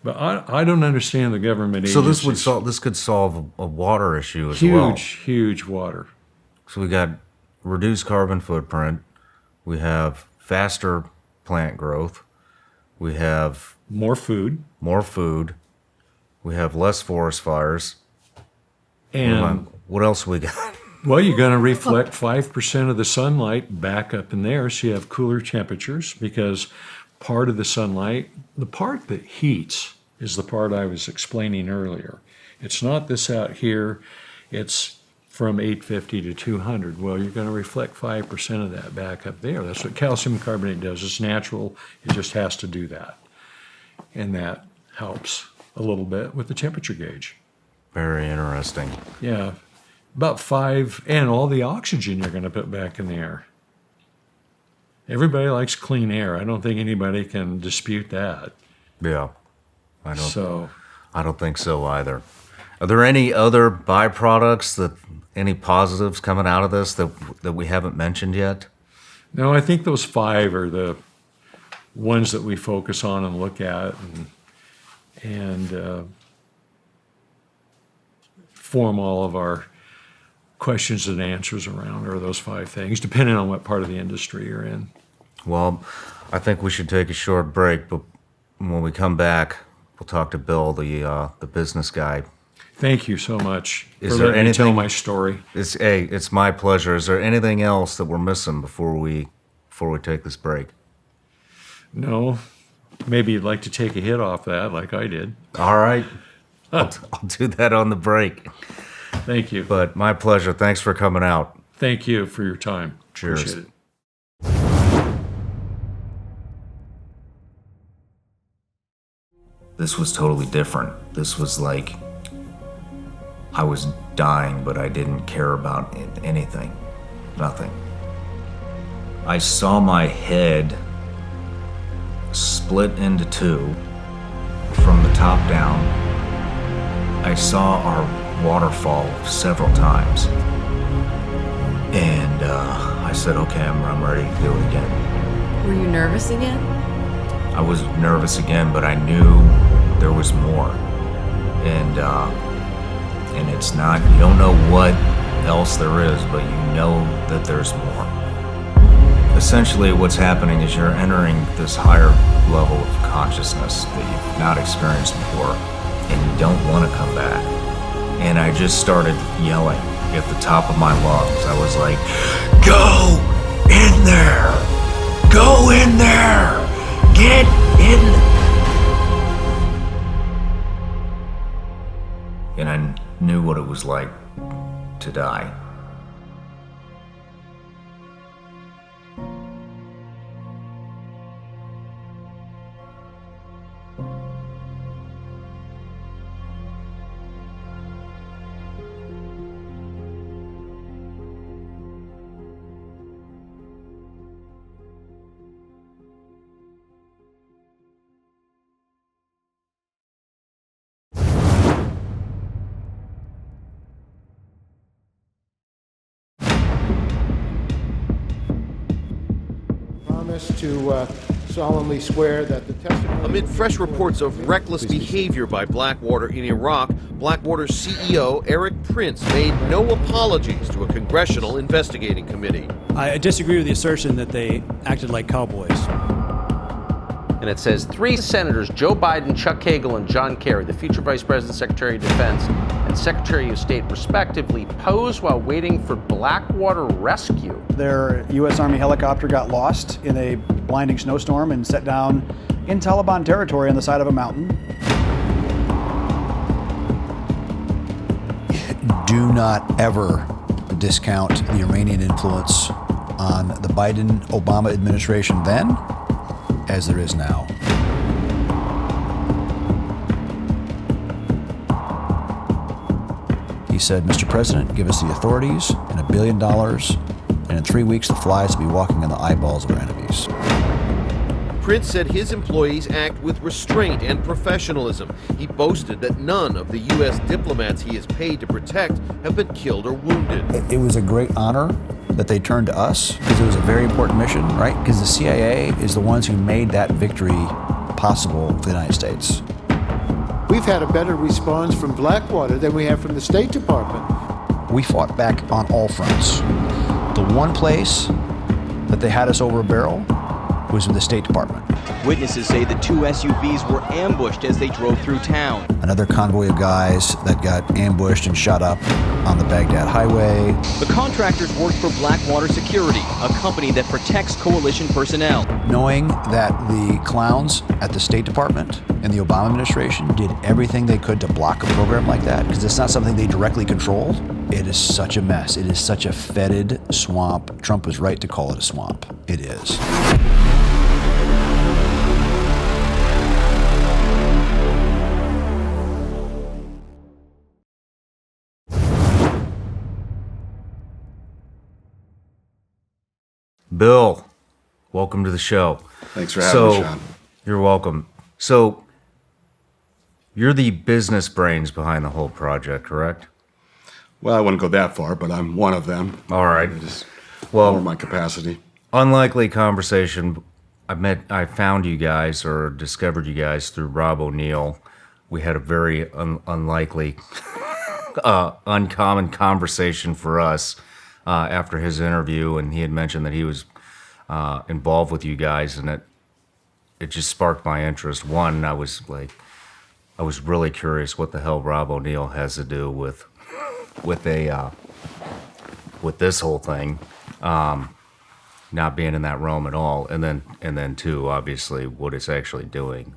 But I don't understand the government So agencies. this could solve a water issue as well. Huge water. So we got reduced carbon footprint. We have faster plant growth. We have More food. more food. We have less forest fires. And What else we got? Well, you're going to reflect 5% of the sunlight back up in there, so you have cooler temperatures, because part of the sunlight, the part that heats, is the part I was explaining earlier. It's not this out here, it's from 850 to 200. Well, you're going to reflect 5% of that back up there. That's what calcium carbonate does. It's natural, it just has to do that. And that helps a little bit with the temperature gauge. Very interesting. Yeah. About 5, and all the oxygen you're going to put back in the air. Everybody likes clean air. I don't think anybody can dispute that. Yeah, I don't think so either. Are there any other byproducts, any positives coming out of this that we haven't mentioned yet? No, I think those 5 are the ones that we focus on and look at and form all of our questions and answers around, are those 5 things, depending on what part of the industry you're in. Well, I think we should take a short break, but when we come back, we'll talk to Bill, the business guy. Thank you so much Is for there letting me tell anything- my story. It's my pleasure. Is there anything else that we're missing before we take this break? No, maybe you'd like to take a hit off that like I did. All right. I'll do that on the break. Thank you. But my pleasure. Thanks for coming out. Thank you for your time. Cheers. Appreciate it. This was totally different. This was like I was dying, but I didn't care about anything. Nothing. I saw my head split into 2 from the top down. I saw our waterfall several times. And I said, okay, I'm ready to do it again. Were you nervous again? I was nervous again, but I knew there was more. And it's not, you don't know what else there is, but you know that there's more. Essentially, what's happening is you're entering this higher level of consciousness that you've not experienced before, and you don't want to come back. And I just started yelling at the top of my lungs. I was like, go in there! Go in there! Get in! And I knew what it was like to die. To solemnly swear that the testimony... Amid fresh reports of reckless behavior by Blackwater in Iraq, Blackwater's CEO, Eric Prince, made no apologies to a congressional investigating committee. I disagree with the assertion that they acted like cowboys. And it says 3 senators, Joe Biden, Chuck Hagel, and John Kerry, the future Vice President, Secretary of Defense, and Secretary of State, respectively, posed while waiting for Blackwater rescue. Their U.S. Army helicopter got lost in a blinding snowstorm and set down in Taliban territory on the side of a mountain. Do not ever discount the Iranian influence on the Biden-Obama administration then, as there is now. He said, Mr. President, give us the authorities and $1 billion, and in 3 weeks the flies will be walking on the eyeballs of our enemies. Prince said his employees act with restraint and professionalism. He boasted that none of the U.S. diplomats he is paid to protect have been killed or wounded. It was a great honor that they turned to us, because it was a very important mission, right? Because the CIA is the ones who made that victory possible for the United States. We've had a better response from Blackwater than we have from the State Department. We fought back on all fronts. The one place that they had us over a barrel was with the State Department. Witnesses say the two SUVs were ambushed as they drove through town. Another convoy of guys that got ambushed and shot up on the Baghdad highway. The contractors worked for Blackwater Security, a company that protects coalition personnel. Knowing that the clowns at the State Department and the Obama administration did everything they could to block a program like that, because it's not something they directly controlled, it is such a mess. It is such a fetid swamp. Trump was right to call it a swamp. It is. Bill, welcome to the show. Thanks for having me, Shawn. You're welcome. So, you're the business brains behind the whole project, correct? Well, I wouldn't go that far, but I'm one of them. All right. Just Well, more my capacity. unlikely conversation. I found you guys or discovered you guys through Rob O'Neill. We had a very unlikely, uncommon conversation for us after his interview, and he had mentioned that he was involved with you guys, and it just sparked my interest. One, I was really curious what the hell Rob O'Neill has to do with this whole thing, not being in that realm at all, and then two, obviously what it's actually doing,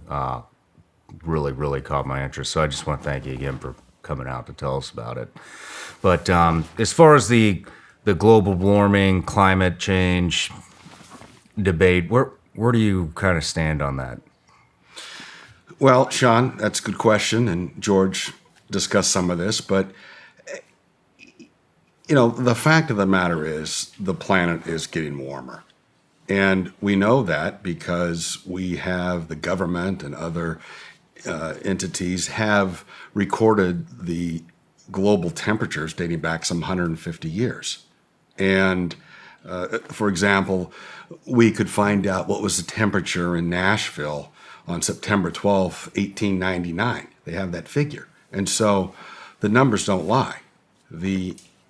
really caught my interest. So I just want to thank you again for coming out to tell us about it. But as far as the global warming, climate change debate, where do you kind of stand on that? Well, Shawn, that's a good question, and George discussed some of this, but the fact of the matter is the planet is getting warmer. And we know that because we have the government and other entities have recorded the global temperatures dating back some 150 years. And for example, we could find out what was the temperature in Nashville on September 12th, 1899. They have that figure. And so the numbers don't lie.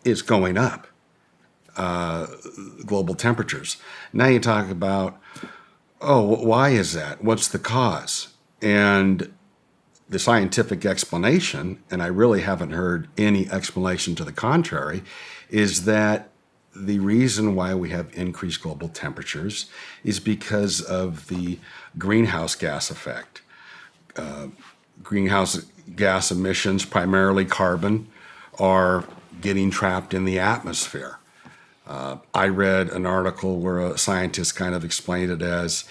It's going up, global temperatures. Now you talk about, why is that? What's the cause? And the scientific explanation, and I really haven't heard any explanation to the contrary, is that the reason why we have increased global temperatures is because of the greenhouse gas effect. Greenhouse gas emissions, primarily carbon, are getting trapped in the atmosphere. I read an article where a scientist kind of explained it as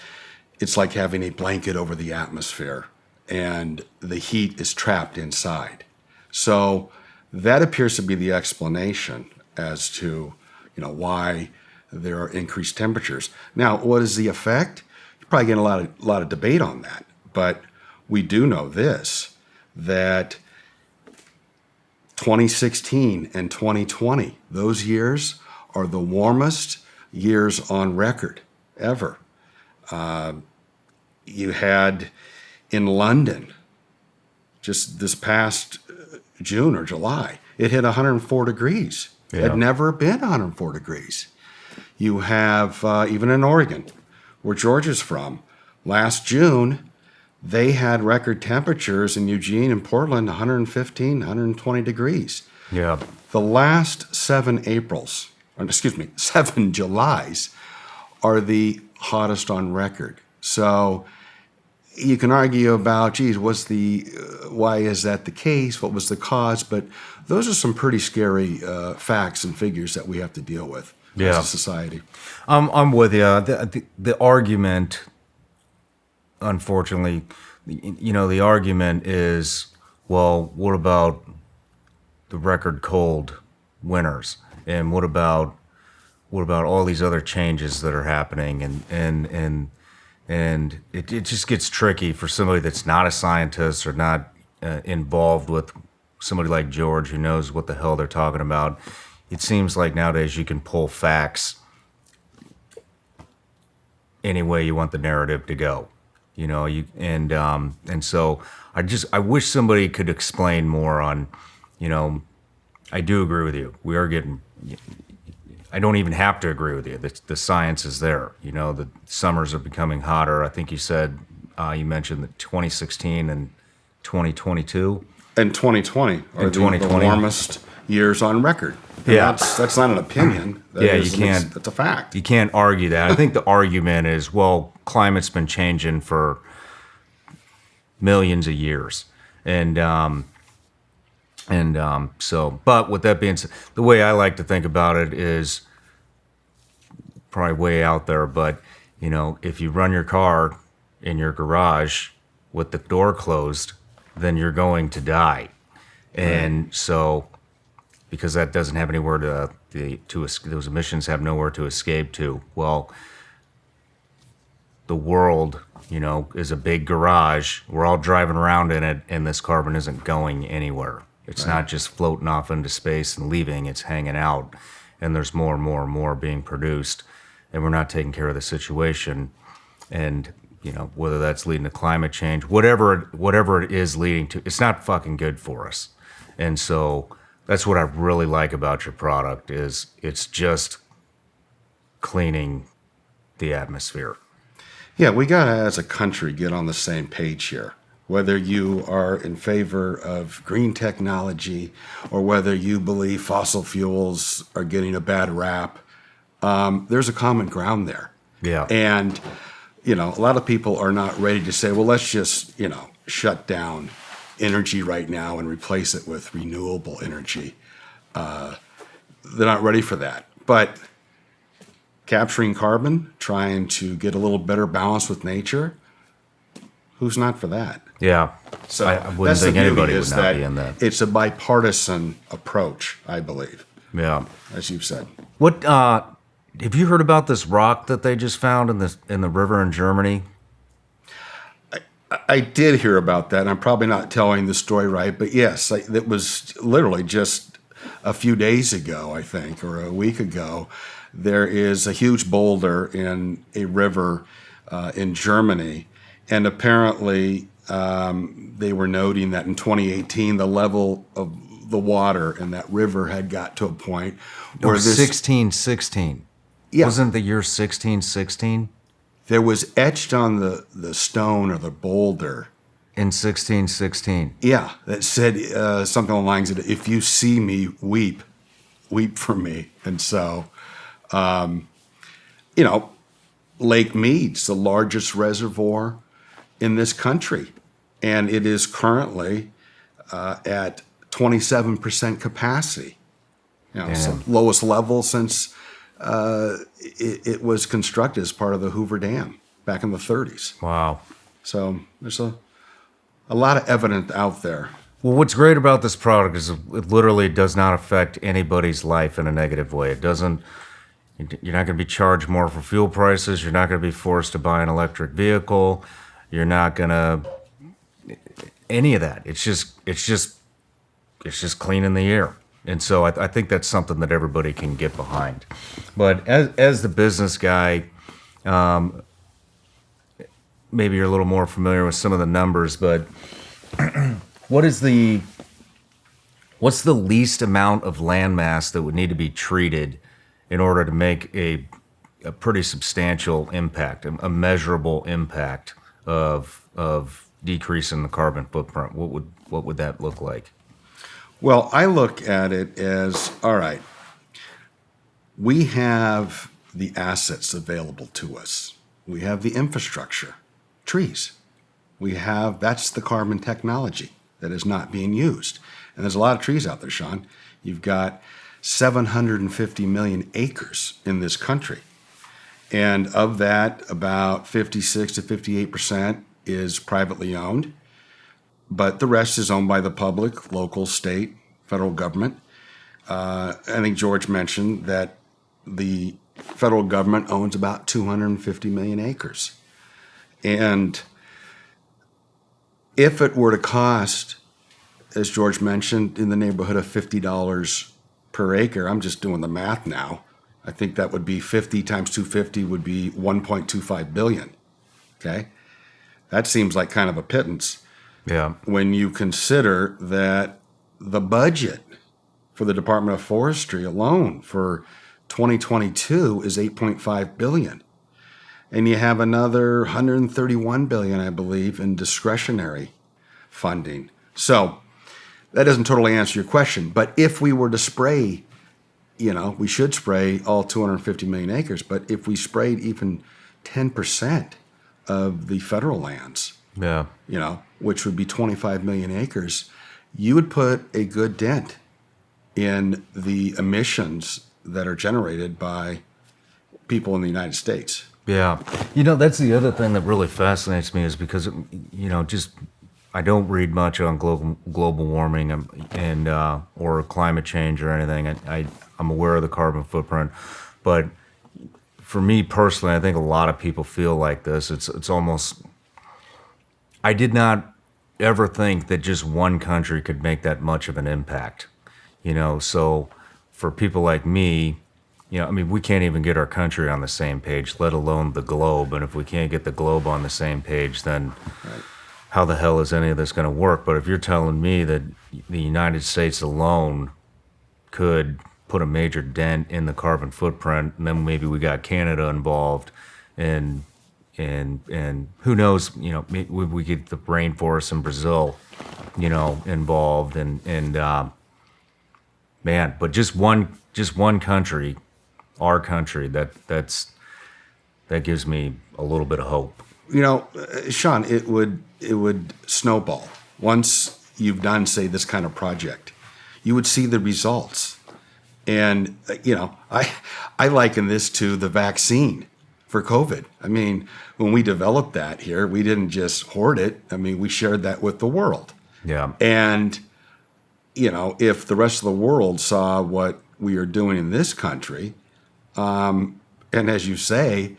it's like having a blanket over the atmosphere and the heat is trapped inside. So that appears to be the explanation as to why there are increased temperatures. Now, what is the effect? You're probably getting a lot of debate on that, but we do know this, that 2016 and 2020, those years are the warmest years on record ever. You had in London, just this past June or July, it hit 104 degrees. Yeah. It had never been 104 degrees. You have, even in Oregon, where George is from, last June, they had record temperatures in Eugene and Portland, 115, 120 degrees. Yeah. The last 7 Julys are the hottest on record. So you can argue about, why is that the case? What was the cause? But those are some pretty scary facts and figures that we have to deal with as a society. I'm with you. The argument, unfortunately, the argument is, well, what about the record cold winters, and what about all these other changes that are happening, and it just gets tricky for somebody that's not a scientist or not involved with somebody like George who knows what the hell they're talking about. It seems like nowadays you can pull facts any way you want the narrative to go. And so I wish somebody could explain more on, I do agree with you. We are getting, I don't even have to agree with you. The science is there. The summers are becoming hotter. I think you said, you mentioned that 2016 and 2022. And 2020 are the warmest years on record. And that's not an opinion. You can't. That's a fact. You can't argue that. I think the argument is, well, climate's been changing for millions of years, but with that being said, the way I like to think about it is probably way out there, but if you run your car in your garage with the door closed, then you're going to die. And so, because that doesn't have anywhere those emissions have nowhere to escape to. Well, the world, is a big garage. We're all driving around in it, and this carbon isn't going anywhere. It's not just floating off into space and leaving. It's hanging out, and there's more and more and more being produced, and we're not taking care of the situation. And whether that's leading to climate change, whatever it is leading to, it's not fucking good for us. And so that's what I really like about your product is it's just cleaning the atmosphere. Yeah, we got to, as a country, get on the same page here. Whether you are in favor of green technology or whether you believe fossil fuels are getting a bad rap, there's a common ground there. Yeah. And, a lot of people are not ready to say, well, let's just, shut down energy right now and replace it with renewable energy. They're not ready for that. But capturing carbon, trying to get a little better balance with nature, who's not for that? Yeah. So I wouldn't think anybody would not be in that. It's a bipartisan approach, I believe. Yeah. As you've said. What have you heard about this rock that they just found in the river in Germany? I did hear about that. I'm probably not telling the story right, but yes, it was literally just a few days ago, I think, or a week ago. There is a huge boulder in a river in Germany, and apparently they were noting that in 2018 the level of the water in that river had got to a point where 1616. Yeah. Wasn't the year 1616? There was etched on the stone or the boulder in 1616. Yeah, that said something along the lines of, if you see me, weep for me. And so, Lake Mead's the largest reservoir in this country, and it is currently at 27% capacity. It's the lowest level since it was constructed as part of the Hoover Dam back in the 30s. Wow. So there's a lot of evidence out there. Well, what's great about this product is it literally does not affect anybody's life in a negative way. It doesn't. You're not going to be charged more for fuel prices. You're not going to be forced to buy an electric vehicle. You're not going to any of that. It's just cleaning the air. And so I think that's something that everybody can get behind. But as the business guy, maybe you're a little more familiar with some of the numbers, but what's the least amount of land mass that would need to be treated in order to make a pretty substantial impact, a measurable impact of decreasing the carbon footprint? What would that look like? Well, I look at it as, all right, we have the assets available to us. We have the infrastructure, trees. That's the carbon technology that is not being used. And there's a lot of trees out there, Shawn. You've got 750 million acres in this country. And of that, about 56 to 58% is privately owned. But the rest is owned by the public, local, state, federal government. I think George mentioned that the federal government owns about 250 million acres. And if it were to cost, as George mentioned, in the neighborhood of $50 per acre, I'm just doing the math now, I think that would be 50 times 250 would be 1.25 billion. Okay? That seems like kind of a pittance. Yeah. When you consider that the budget for the Department of Forestry alone for 2022 is 8.5 billion. And you have another 131 billion, I believe, in discretionary funding. So that doesn't totally answer your question. But if we were to spray, we should spray all 250 million acres. But if we sprayed even 10% of the federal lands, which would be 25 million acres, you would put a good dent in the emissions that are generated by people in the United States. Yeah. That's the other thing that really fascinates me is because, I don't read much on global warming and or climate change or anything. I'm aware of the carbon footprint, but for me personally, I think a lot of people feel like this. It's almost, I did not ever think that just one country could make that much of an impact, so for people like me, we can't even get our country on the same page, let alone the globe. And if we can't get the globe on the same page, then how the hell is any of this going to work? But if you're telling me that the United States alone could put a major dent in the carbon footprint, and then maybe we got Canada involved, and who knows, maybe we get the rainforests in Brazil, involved, and man, but just one country, our country, that gives me a little bit of hope. Shawn, it would snowball. Once you've done, say, this kind of project, you would see the results. And, I liken this to the vaccine for COVID. When we developed that here, we didn't just hoard it. We shared that with the world. Yeah. And, if the rest of the world saw what we are doing in this country, and as you say,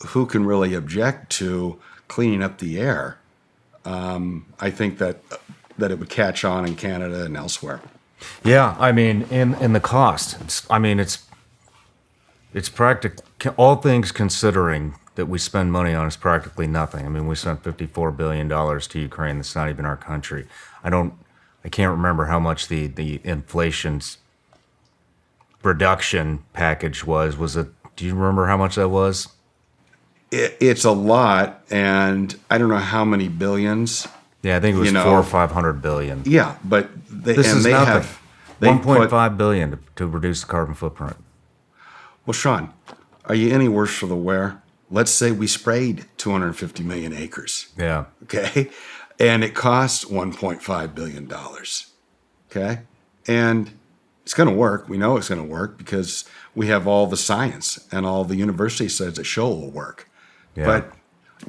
who can really object to cleaning up the air? I think that it would catch on in Canada and elsewhere. Yeah, in the cost, it's practical. All things considering that we spend money on is practically nothing. We spent $54 billion to Ukraine. That's not even our country. I can't remember how much the inflation's reduction package was. Was it? Do you remember how much that was? It's a lot, and I don't know how many billions. Yeah, I think it was 400 or 500 billion. Yeah, but they have 1.5 billion to reduce the carbon footprint. Well, Shawn, are you any worse for the wear? Let's say we sprayed 250 million acres. Yeah. Okay, and it costs $1.5 billion. Okay, and it's going to work. We know it's going to work because we have all the science and all the university says that show it will work. Yeah. But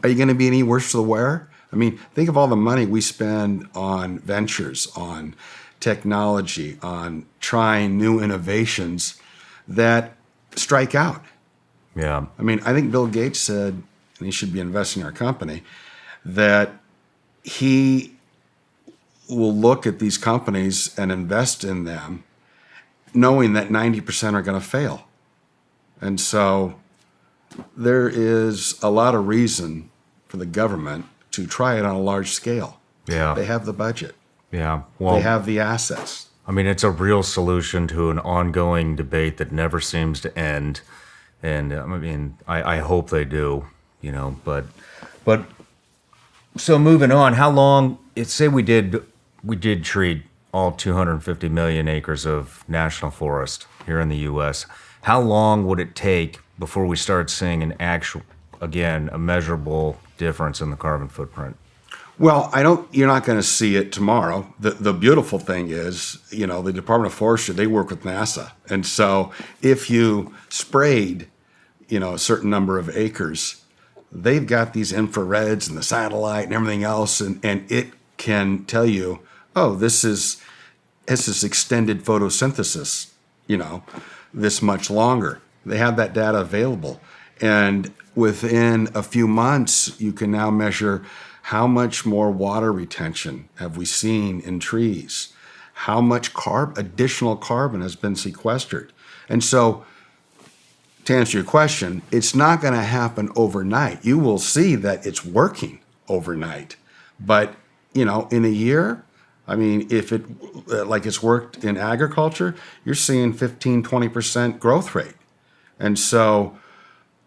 are you going to be any worse for the wear? Think of all the money we spend on ventures, on technology, on trying new innovations that strike out. Yeah. I think Bill Gates said, and he should be investing in our company, that he will look at these companies and invest in them knowing that 90% are going to fail. And so there is a lot of reason for the government to try it on a large scale. Yeah. They have the budget. Yeah. Well, they have the assets. It's a real solution to an ongoing debate that never seems to end. And I hope they do, but so moving on, how long, say we did treat all 250 million acres of national forest here in the U.S., how long would it take before we start seeing a measurable difference in the carbon footprint? Well, you're not going to see it tomorrow. The beautiful thing is, the Department of Forestry, they work with NASA. And so if you sprayed, a certain number of acres, they've got these infrareds and the satellite and everything else. And it can tell you, oh, this is extended photosynthesis, this much longer. They have that data available. And within a few months, you can now measure how much more water retention have we seen in trees, how much additional carbon has been sequestered. And so, to answer your question, it's not going to happen overnight. You will see that it's working overnight. But, in a year, I mean, if it, like it's worked in agriculture, you're seeing 15, 20% growth rate. And so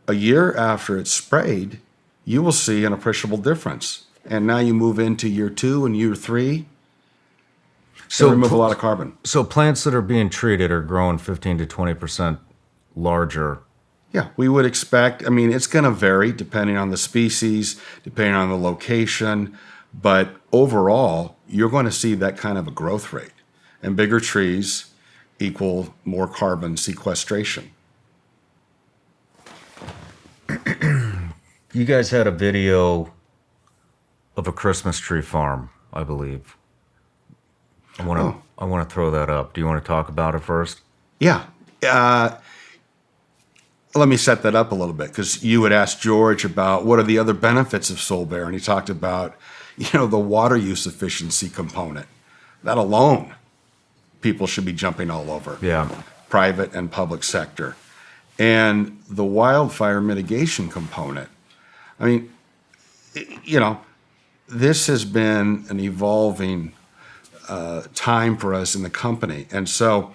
a year after it's sprayed, you will see an appreciable difference. And now you move into year 2 and year 3, so remove a lot of carbon. So plants that are being treated are growing 15 to 20% larger. Yeah, we would expect, I mean, it's going to vary depending on the species, depending on the location, but overall, you're going to see that kind of a growth rate. And bigger trees equal more carbon sequestration. You guys had a video of a Christmas tree farm, I believe. I want to throw that up. Do you want to talk about it first? Yeah. Let me set that up a little bit, because you had asked George about what are the other benefits of Solbere, and he talked about, the water use efficiency component. That alone, people should be jumping all over. Yeah. Private and public sector. And the wildfire mitigation component. I mean, this has been an evolving time for us in the company. And so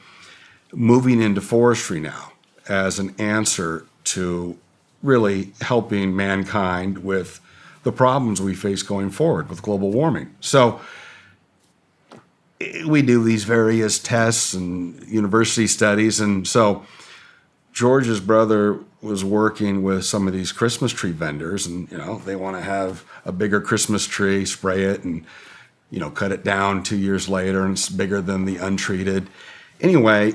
moving into forestry now as an answer to really helping mankind with the problems we face going forward with global warming. So we do these various tests and university studies. And so George's brother was working with some of these Christmas tree vendors, and, they want to have a bigger Christmas tree, spray it, and, cut it down 2 years later, and it's bigger than the untreated. Anyway,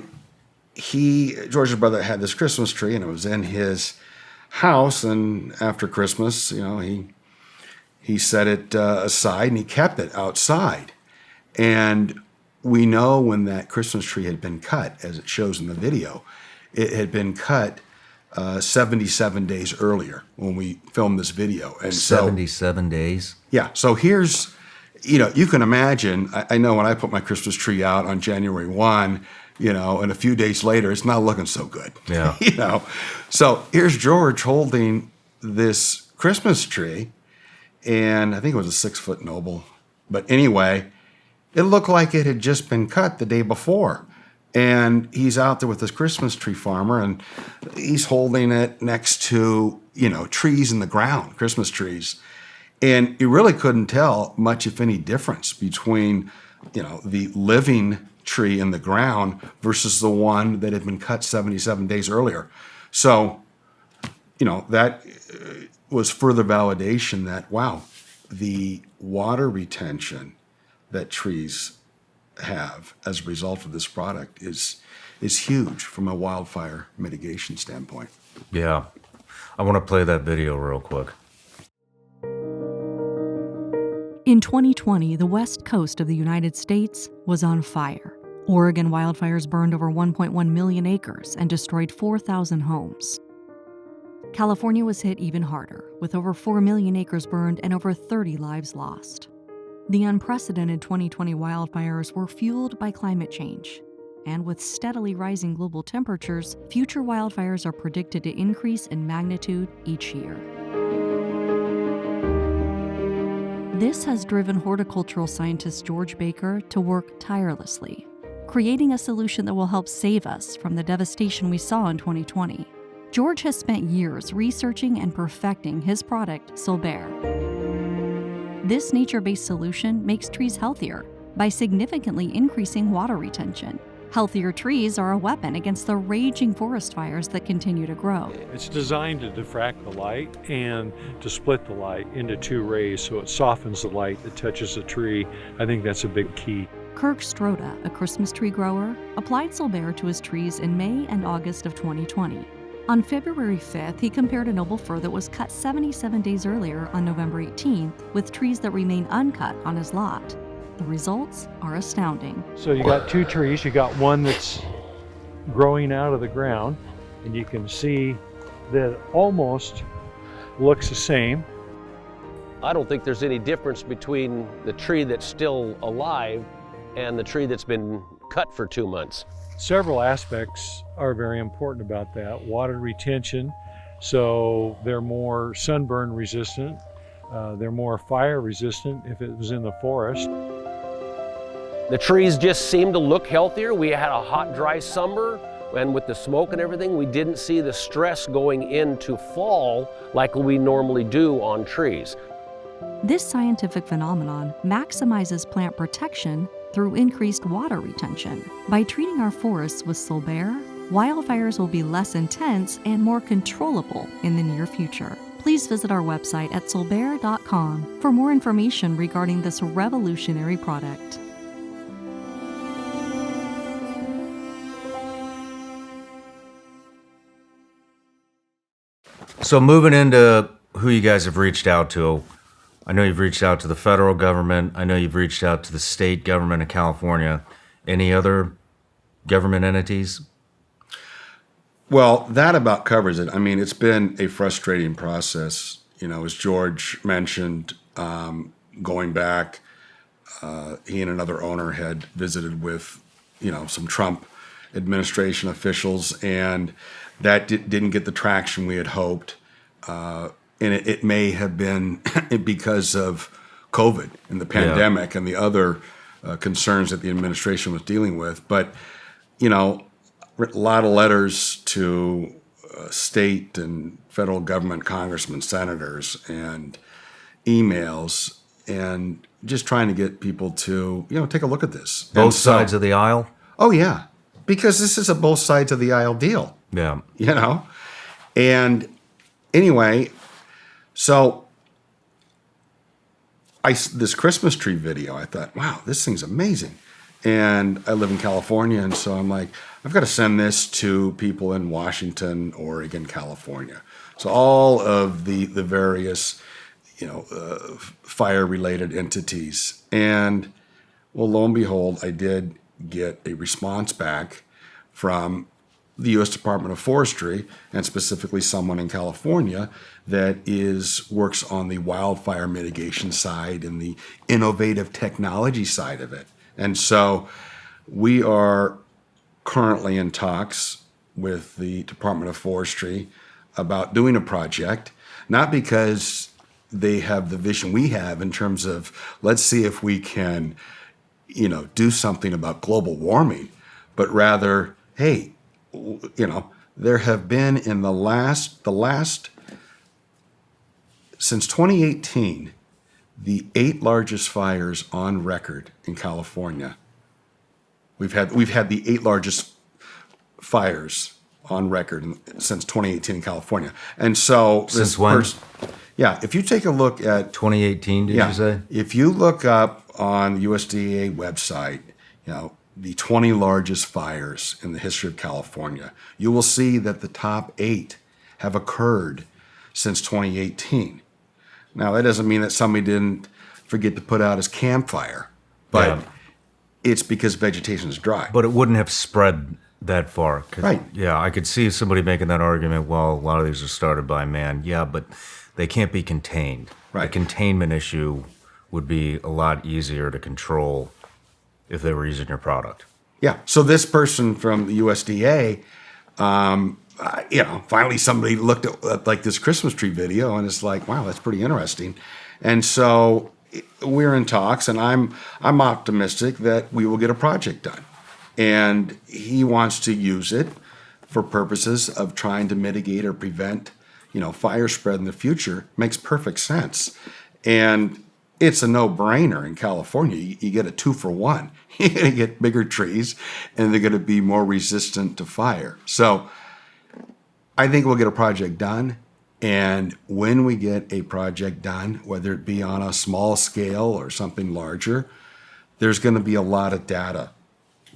George's brother had this Christmas tree, and it was in his house, and after Christmas, he set it aside, and he kept it outside. And we know when that Christmas tree had been cut, as it shows in the video, it had been cut 77 days earlier when we filmed this video. And 77 days? Yeah. So here's, you can imagine, I know when I put my Christmas tree out on January 1, and a few days later, it's not looking so good. Yeah. So here's George holding this Christmas tree, and I think it was a 6-foot noble. But anyway, it looked like it had just been cut the day before. And he's out there with this Christmas tree farmer, and he's holding it next to, trees in the ground, Christmas trees. And you really couldn't tell much, if any, difference between, the living tree in the ground versus the one that had been cut 77 days earlier. So, that was further validation that, wow, the water retention that trees have as a result of this product is huge from a wildfire mitigation standpoint. Yeah. I want to play that video real quick. In 2020, the west coast of the United States was on fire. Oregon wildfires burned over 1.1 million acres and destroyed 4,000 homes. California was hit even harder, with over 4 million acres burned and over 30 lives lost. The unprecedented 2020 wildfires were fueled by climate change. And with steadily rising global temperatures, future wildfires are predicted to increase in magnitude each year. This has driven horticultural scientist George Baker to work tirelessly, creating a solution that will help save us from the devastation we saw in 2020. George has spent years researching and perfecting his product, Solbere. This nature-based solution makes trees healthier by significantly increasing water retention. Healthier trees are a weapon against the raging forest fires that continue to grow. It's designed to diffract the light and to split the light into 2 rays, so it softens the light that touches the tree. I think that's a big key. Kirk Stroda, a Christmas tree grower, applied Solbere to his trees in May and August of 2020. On February 5th, he compared a noble fir that was cut 77 days earlier on November 18th with trees that remain uncut on his lot. The results are astounding. So you got 2 trees. You got one that's growing out of the ground, and you can see that it almost looks the same. I don't think there's any difference between the tree that's still alive and the tree that's been cut for 2 months. Several aspects are very important about that. Water retention, so they're more sunburn resistant. They're more fire resistant if it was in the forest. The trees just seemed to look healthier. We had a hot, dry summer, and with the smoke and everything, we didn't see the stress going into fall like we normally do on trees. This scientific phenomenon maximizes plant protection through increased water retention. By treating our forests with Solbere, wildfires will be less intense and more controllable in the near future. Please visit our website at solbere.com for more information regarding this revolutionary product. So moving into who you guys have reached out to, I know you've reached out to the federal government. I know you've reached out to the state government of California. Any other government entities? Well, that about covers it. I mean, it's been a frustrating process. You know, as George mentioned, going back, he and another owner had visited with, some Trump administration officials, and that didn't get the traction we had hoped. And it may have been because of COVID and the pandemic and the other concerns that the administration was dealing with. But, a lot of letters to state and federal government congressmen, senators, and emails, and just trying to get people to, take a look at this. Both sides of the aisle? Oh, yeah. Because this is a both sides of the aisle deal. Yeah. And anyway, so this Christmas tree video, I thought, wow, this thing's amazing. And I live in California, and so I'm like, I've got to send this to people in Washington, Oregon, California. So all of the various, fire-related entities. And, well, lo and behold, I did get a response back from the U.S. Department of Forestry, and specifically someone in California that works on the wildfire mitigation side and the innovative technology side of it. And so we are currently in talks with the Department of Forestry about doing a project, not because they have the vision we have in terms of let's see if we can, do something about global warming, but rather, hey, there have been in the last since 2018, the 8 largest fires on record in California. We've had the 8 largest fires on record since 2018 in California. And so since when? If you take a look at 2018, did you say? If you look up on the USDA website, the 20 largest fires in the history of California, you will see that the top 8 have occurred since 2018. Now, that doesn't mean that somebody didn't forget to put out his campfire, but it's because vegetation is dry. But it wouldn't have spread that far. Right. Yeah, I could see somebody making that argument, well, a lot of these are started by man. Yeah, but they can't be contained. Right. The containment issue would be a lot easier to control if they were using your product. Yeah. So this person from the USDA, finally somebody looked at like this Christmas tree video and it's like, wow, that's pretty interesting. And so we're in talks, and I'm optimistic that we will get a project done. And he wants to use it for purposes of trying to mitigate or prevent, fire spread in the future. Makes perfect sense. And it's a no-brainer in California. You get a 2-for-1. You're going to get bigger trees, and they're going to be more resistant to fire. So I think we'll get a project done. And when we get a project done, whether it be on a small scale or something larger, there's going to be a lot of data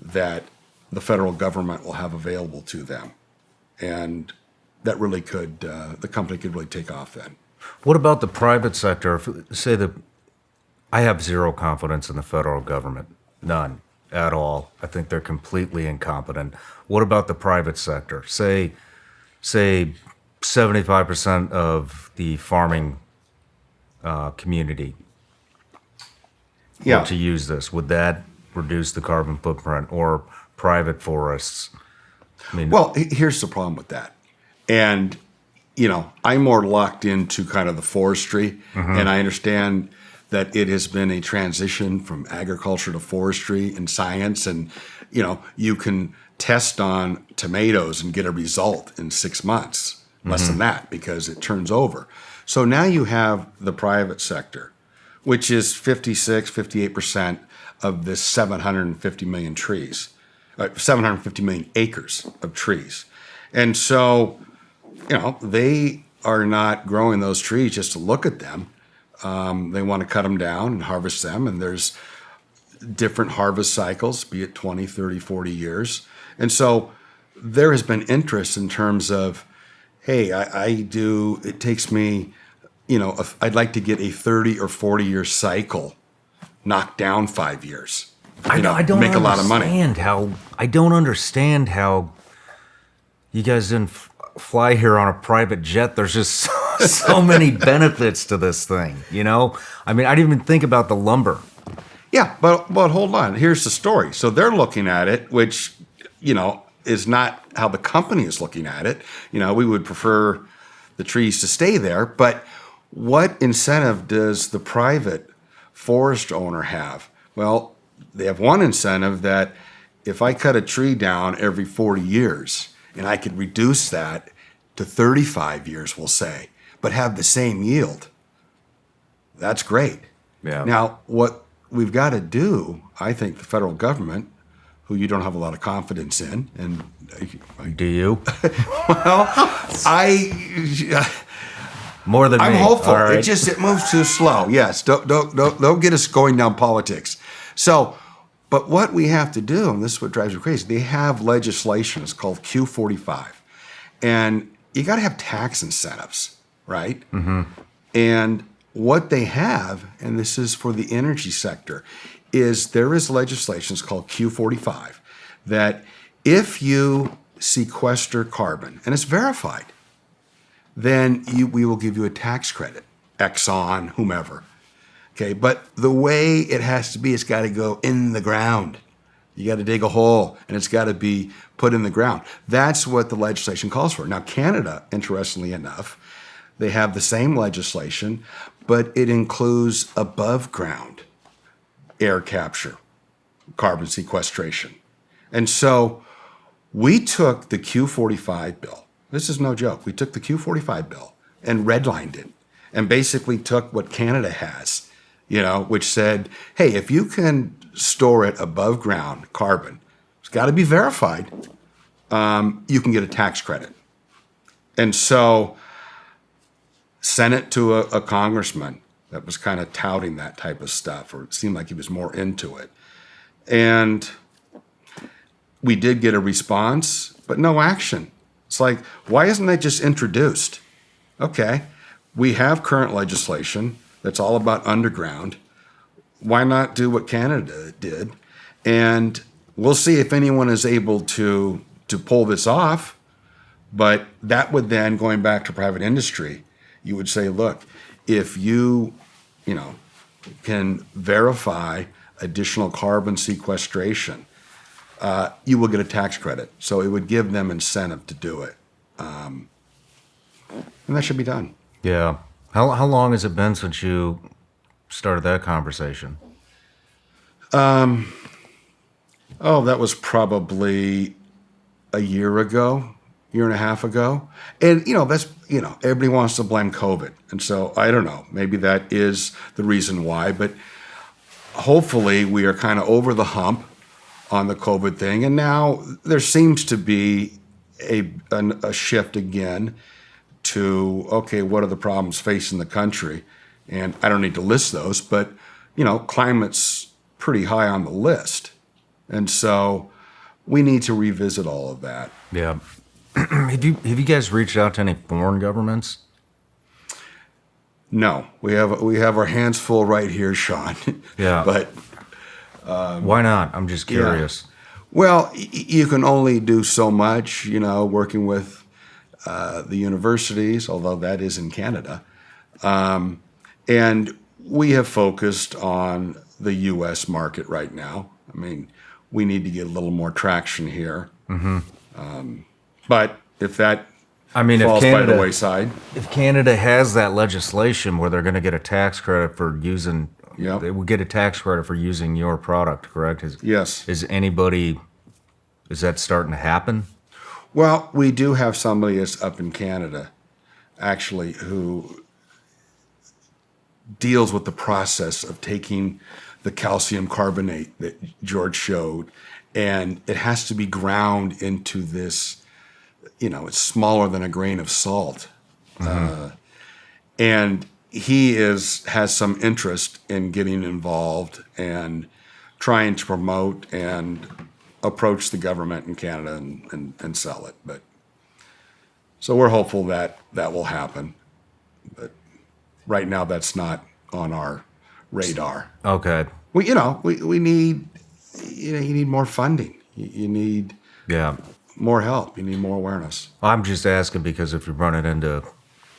that the federal government will have available to them. And that really could, the company could really take off then. What about the private sector? I have zero confidence in the federal government. None at all. I think they're completely incompetent. What about the private sector? Say 75% of the farming community were to use this. Would that reduce the carbon footprint, or private forests? Well, here's the problem with that. And, I'm more locked into kind of the forestry, and I understand that it has been a transition from agriculture to forestry and science. And, you can test on tomatoes and get a result in 6 months, less than that, because it turns over. So now you have the private sector, which is 58% of this 750 million trees, 750 million acres of trees. And so, they are not growing those trees just to look at them. They want to cut them down and harvest them. And there's different harvest cycles, be it 20, 30, 40 years. And so there has been interest in terms of, hey, it takes me, I'd like to get a 30 or 40 year cycle knocked down 5 years. I don't make a lot of money. I don't understand how you guys didn't fly here on a private jet. There's just so many benefits to this thing, I didn't even think about the lumber. Yeah, but hold on. Here's the story. So they're looking at it, which, is not how the company is looking at it. We would prefer the trees to stay there. But what incentive does the private forest owner have? Well, they have one incentive that if I cut a tree down every 40 years and I could reduce that to 35 years, we'll say, but have the same yield, that's great. Yeah. Now, what we've got to do, I think the federal government, who you don't have a lot of confidence in, and do you? Well, more than I'm me. hopeful. All right. It moves too slow. Yes, don't get us going down politics. So, but what we have to do, and this is what drives me crazy, they have legislation. It's called Q45, and you got to have tax incentives, right? Mm-hmm. And what they have, and this is for the energy sector, is there is legislation, it's called Q45, that if you sequester carbon, and it's verified, then we will give you a tax credit, Exxon, whomever. Okay, but the way it has to be, it's got to go in the ground. You got to dig a hole, and it's got to be put in the ground. That's what the legislation calls for. Now, Canada, interestingly enough, they have the same legislation, but it includes above ground air capture, carbon sequestration. And so we took the Q45 bill. This is no joke. We took the Q45 bill and redlined it and basically took what Canada has, which said, hey, if you can store it above ground carbon, it's got to be verified, you can get a tax credit. And so sent it to a congressman that was kind of touting that type of stuff, or it seemed like he was more into it. And we did get a response, but no action. It's like, why isn't that just introduced? Okay, we have current legislation that's all about underground. Why not do what Canada did? And we'll see if anyone is able to pull this off. But that would then, going back to private industry, you would say, look, if you can verify additional carbon sequestration, you will get a tax credit. So it would give them incentive to do it. And that should be done. Yeah. How long has it been since you started that conversation? That was probably a year ago, year and a half ago. And, everybody wants to blame COVID. And so I don't know, maybe that is the reason why, but hopefully we are kind of over the hump on the COVID thing. And now there seems to be a shift again to, okay, what are the problems facing the country? And I don't need to list those, but, climate's pretty high on the list. And so we need to revisit all of that. Yeah. Have you guys reached out to any foreign governments? No, we have our hands full right here, Shawn. Yeah. But why not? I'm just curious. Yeah. Well, you can only do so much, working with the universities, although that is in Canada. And we have focused on the U.S. market right now. I mean, we need to get a little more traction here. Mm-hmm. But if that falls if Canada, by the wayside. If Canada has that legislation where they're going to get a tax credit for using Yep. They will get a tax credit for using your product, correct? Yes. Is that starting to happen? Well, we do have somebody that's up in Canada, actually, who deals with the process of taking the calcium carbonate that George showed, and it has to be ground into this, it's smaller than a grain of salt. And he has some interest in getting involved and trying to promote and approach the government in Canada and sell it. But so we're hopeful that will happen. But right now, that's not on our radar. Okay. We need you need more funding. You need more help. You need more awareness. I'm just asking because if you're running into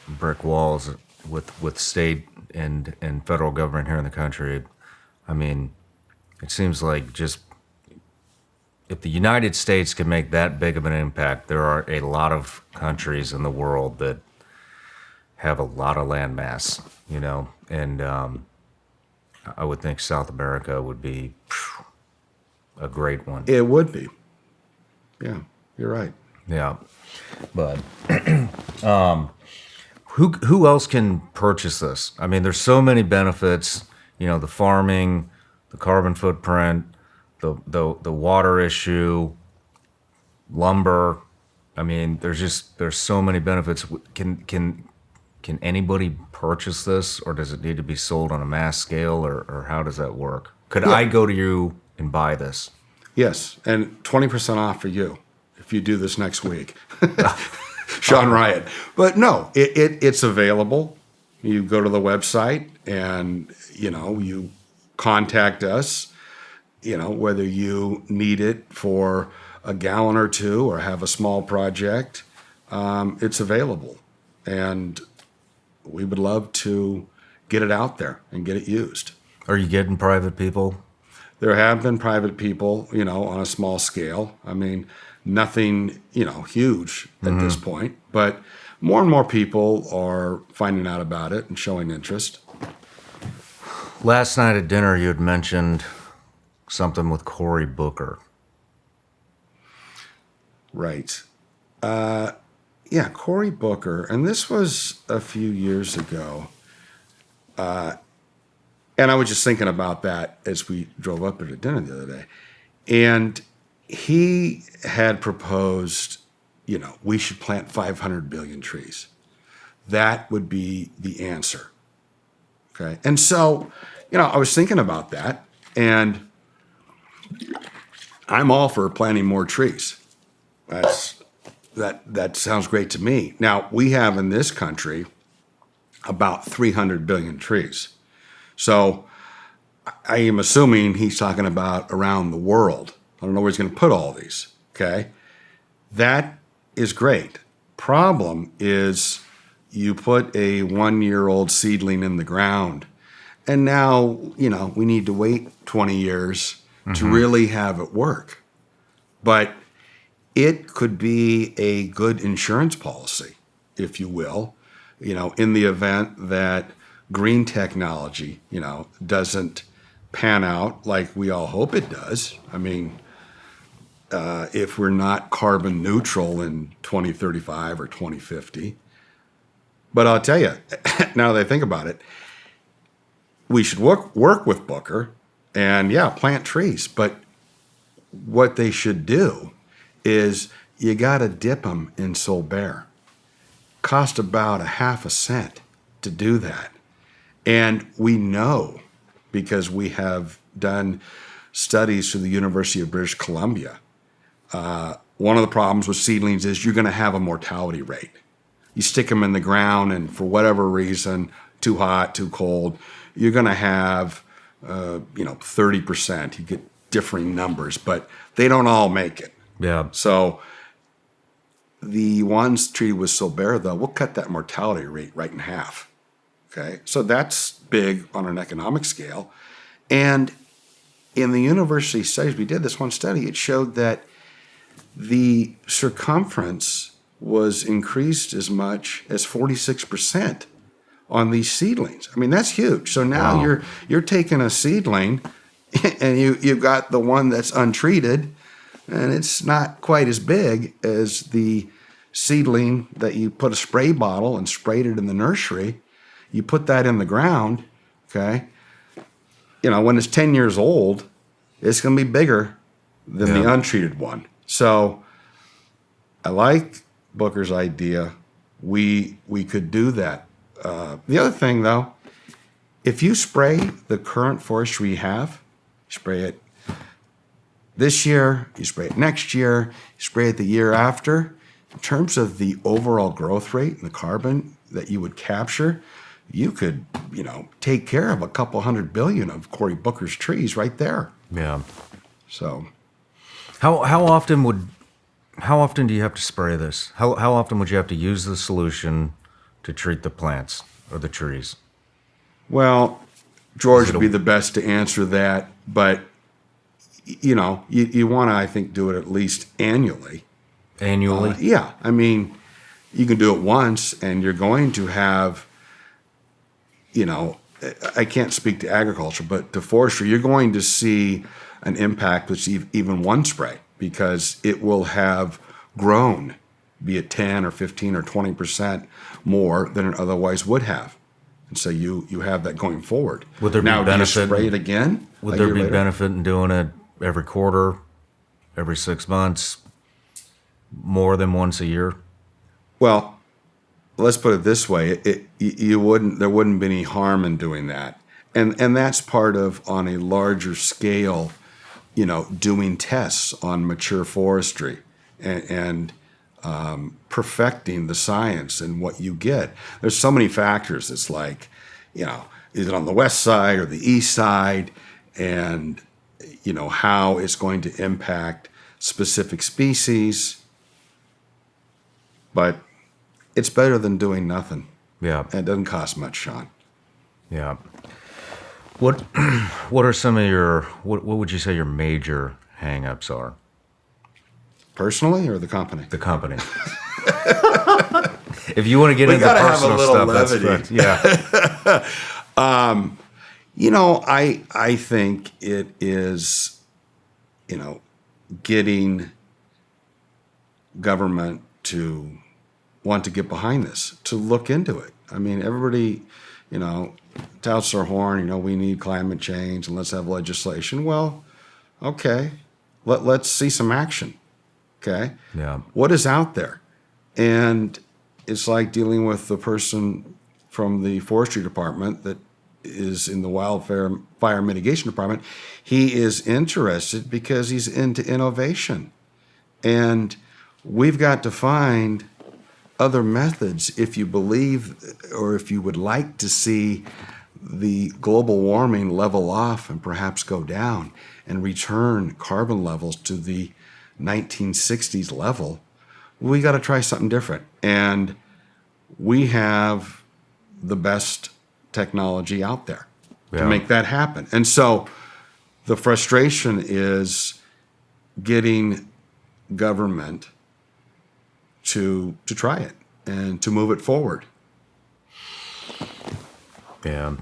brick walls with state and federal government here in the country, I mean, it seems like just if the United States can make that big of an impact, there are a lot of countries in the world that have a lot of land mass, and I would think South America would be a great one. It would be. Yeah, you're right. Yeah, but who else can purchase this? I mean, there's so many benefits. The farming, the carbon footprint, the water issue, lumber. I mean, there's so many benefits. Can anybody purchase this, or does it need to be sold on a mass scale, or how does that work? Could I go to you and buy this? Yes, and 20% off for you if you do this next week. Shawn Ryan. But no, it's available. You go to the website and, you contact us, whether you need it for a gallon or two or have a small project, it's available. And we would love to get it out there and get it used. Are you getting private people? There have been private people, on a small scale. I mean, nothing, huge at this point, but more and more people are finding out about it and showing interest. Last night at dinner, you had mentioned something with Cory Booker. Right. Cory Booker, and this was a few years ago. And I was just thinking about that as we drove up to dinner the other day. And he had proposed, we should plant 500 billion trees. That would be the answer. Okay. And so, I was thinking about that, and I'm all for planting more trees. That sounds great to me. Now, we have in this country about 300 billion trees. So I am assuming he's talking about around the world. I don't know where he's going to put all these, okay? That is great. Problem is you put a 1-year-old seedling in the ground, and now, we need to wait 20 years to really have it work. But it could be a good insurance policy, if you will, in the event that green technology, doesn't pan out like we all hope it does. I mean, if we're not carbon neutral in 2035 or 2050. But I'll tell you, now that I think about it, we should work with Booker and, plant trees. But what they should do is you got to dip them in Solbere. Cost about 0.5 cent to do that. And we know, because we have done studies through the University of British Columbia, one of the problems with seedlings is you're going to have a mortality rate. You stick them in the ground, and for whatever reason, too hot, too cold, you're going to have, 30%. You get differing numbers, but they don't all make it. Yeah. So the ones treated with Solbere, though, we'll cut that mortality rate right in half. Okay, so that's big on an economic scale. And in the university studies, we did this one study, it showed that the circumference was increased as much as 46% on these seedlings. I mean, that's huge. So now you're taking a seedling and you've got the one that's untreated, and it's not quite as big as the seedling that you put a spray bottle and sprayed it in the nursery. You put that in the ground, okay? You know, when it's 10 years old, it's going to be bigger than the untreated one. So I like Booker's idea. We could do that. The other thing, though, if you spray the current forestry you have, spray it this year, you spray it next year, you spray it the year after, in terms of the overall growth rate and the carbon that you would capture, you could, you know, take care of a couple 100 billion of Cory Booker's trees right there. Yeah. So, how often do you have to spray this? How often would you have to use the solution to treat the plants or the trees? well, George would be the best to answer that, but you know, you want to, I think, do it at least annually. Annually? Yeah. I mean, you can do it once, and you're going to have, you know, I can't speak to agriculture, but to forestry, you're going to see an impact with even one spray, because it will have grown, be it 10 or 15 or 20% more than it otherwise would have. And so you have that going forward. Would there now, be benefit? Do you spray it again? Would there be benefit in doing it every quarter, every 6 months, more than once a year? Well, let's put it this way: there wouldn't be any harm in doing that, and that's part of, on a larger scale, you know, doing tests on mature forestry and perfecting the science and what you get. There's so many factors. It's like, you know, is it on the west side or the east side, and you know how it's going to impact specific species. But it's better than doing nothing. Yeah. And it doesn't cost much, Shawn. Yeah. What are some of your, what would you say your major hang-ups are? Personally or the company? The company. If you want to get into personal stuff, levity. That's yeah. You know, I think it is, you know, getting government to want to get behind this, to look into it. I mean, everybody, you know, touts their horn, you know, we need climate change and let's have legislation. Well, okay, let's see some action, okay? Yeah. What is out there? And it's like dealing with the person from the forestry department that is in the wildfire mitigation department. He is interested because he's into innovation. And we've got to find other methods if you believe, or if you would like to see the global warming level off and perhaps go down and return carbon levels to the 1960s level. We got to try something different. And we have the best technology out there to make that happen. And so the frustration is getting government to try it and to move it forward. Yeah.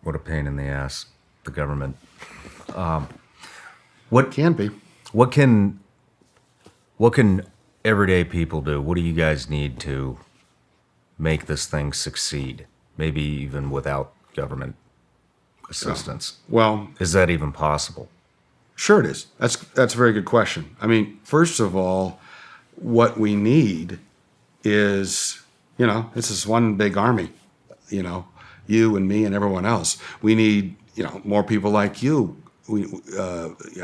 What a pain in the ass, the government. What can be? What can everyday people do? What do you guys need to make this thing succeed? Maybe even without government assistance. Well, is that even possible? Sure it is. That's a very good question. I mean, first of all, what we need is, you know, this is one big army, you know, you and me and everyone else. We need, you know, more people like you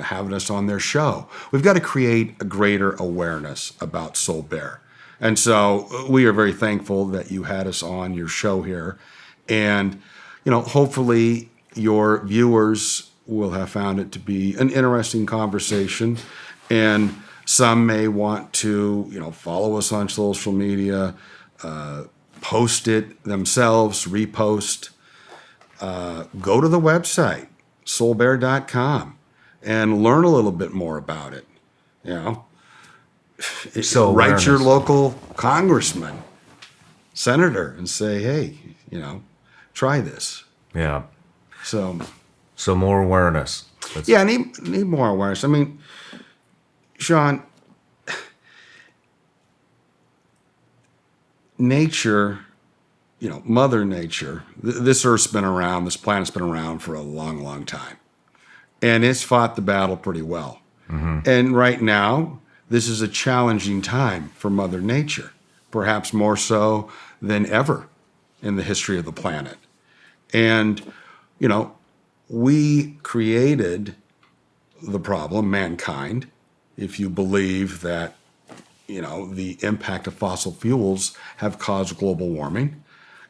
having us on their show. We've got to create a greater awareness about Solbere. And so we are very thankful that you had us on your show here. And, you know, hopefully your viewers will have found it to be an interesting conversation. And some may want to, you know, follow us on social media, post it themselves, repost. Go to the website, solbere.com, and learn a little bit more about it. You know, So write your awareness. local congressman, senator, and say, hey, try this. Yeah. So more awareness. Yeah, need more awareness. I mean, Shawn, nature, Mother Nature, this Earth's been around, this planet's been around for a long, long time. And it's fought the battle pretty well. And right now, this is a challenging time for Mother Nature, perhaps more so than ever in the history of the planet. And, we created the problem, mankind, if you believe that, the impact of fossil fuels have caused global warming.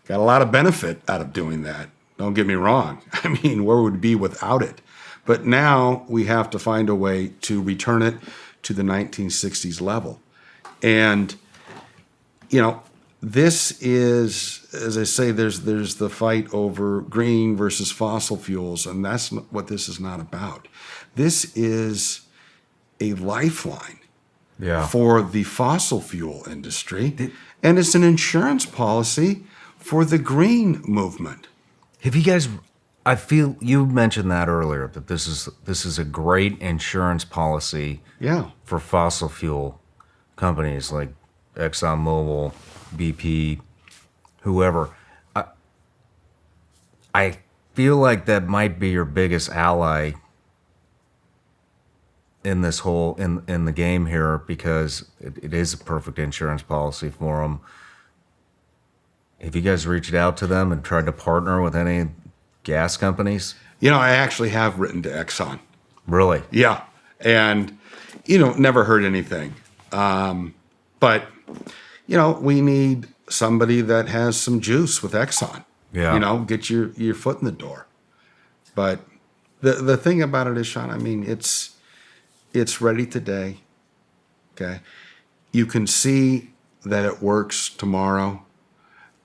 Got a lot of benefit out of doing that. Don't get me wrong. I mean, where would we be without it? But now we have to find a way to return it to the 1960s level. And, this is, as I say, there's the fight over green versus fossil fuels, and that's what this is not about. This is a lifeline for the fossil fuel industry, and it's an insurance policy for the green movement. Have you guys? I feel you mentioned that earlier, that this is a great insurance policy. Yeah. For fossil fuel companies like ExxonMobil, BP, whoever. I feel like that might be your biggest ally in this whole in the game here, because it is a perfect insurance policy for them. Have you guys reached out to them and tried to partner with any gas companies? I actually have written to Exxon. Really? Yeah. And, never heard anything. But, we need somebody that has some juice with Exxon. Yeah. Get your foot in the door. But the thing about it is, Shawn, I mean, it's ready today. Okay. You can see that it works tomorrow,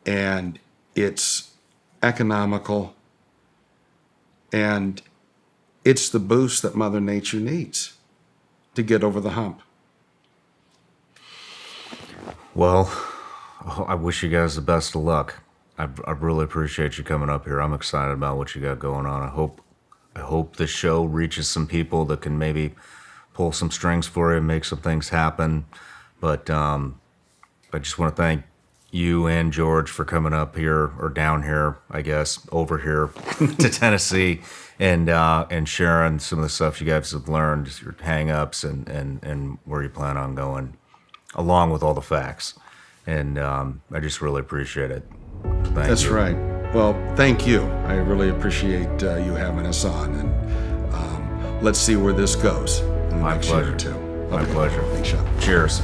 and it's economical, and it's the boost that Mother Nature needs to get over the hump. Well, I wish you guys the best of luck. I really appreciate you coming up here. I'm excited about what you got going on. I hope the show reaches some people that can maybe pull some strings for you and make some things happen. But I just want to thank you and George for coming up here, or down here, I guess, over here to Tennessee, and sharing some of the stuff you guys have learned, your hang-ups and where you plan on going, along with all the facts. And I just really appreciate it. That's right. Well, thank you. I really appreciate you having us on, and let's see where this goes in the next year or two. My pleasure. Thanks, Shawn. Cheers.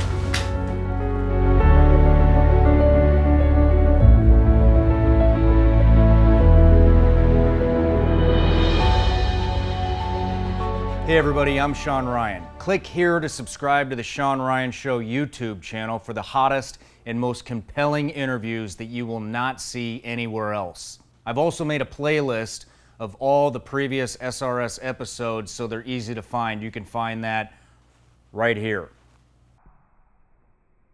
Hey everybody, I'm Shawn Ryan. Click here to subscribe to the Shawn Ryan Show YouTube channel for the hottest and most compelling interviews that you will not see anywhere else. I've also made a playlist of all the previous SRS episodes, so they're easy to find. You can find that right here.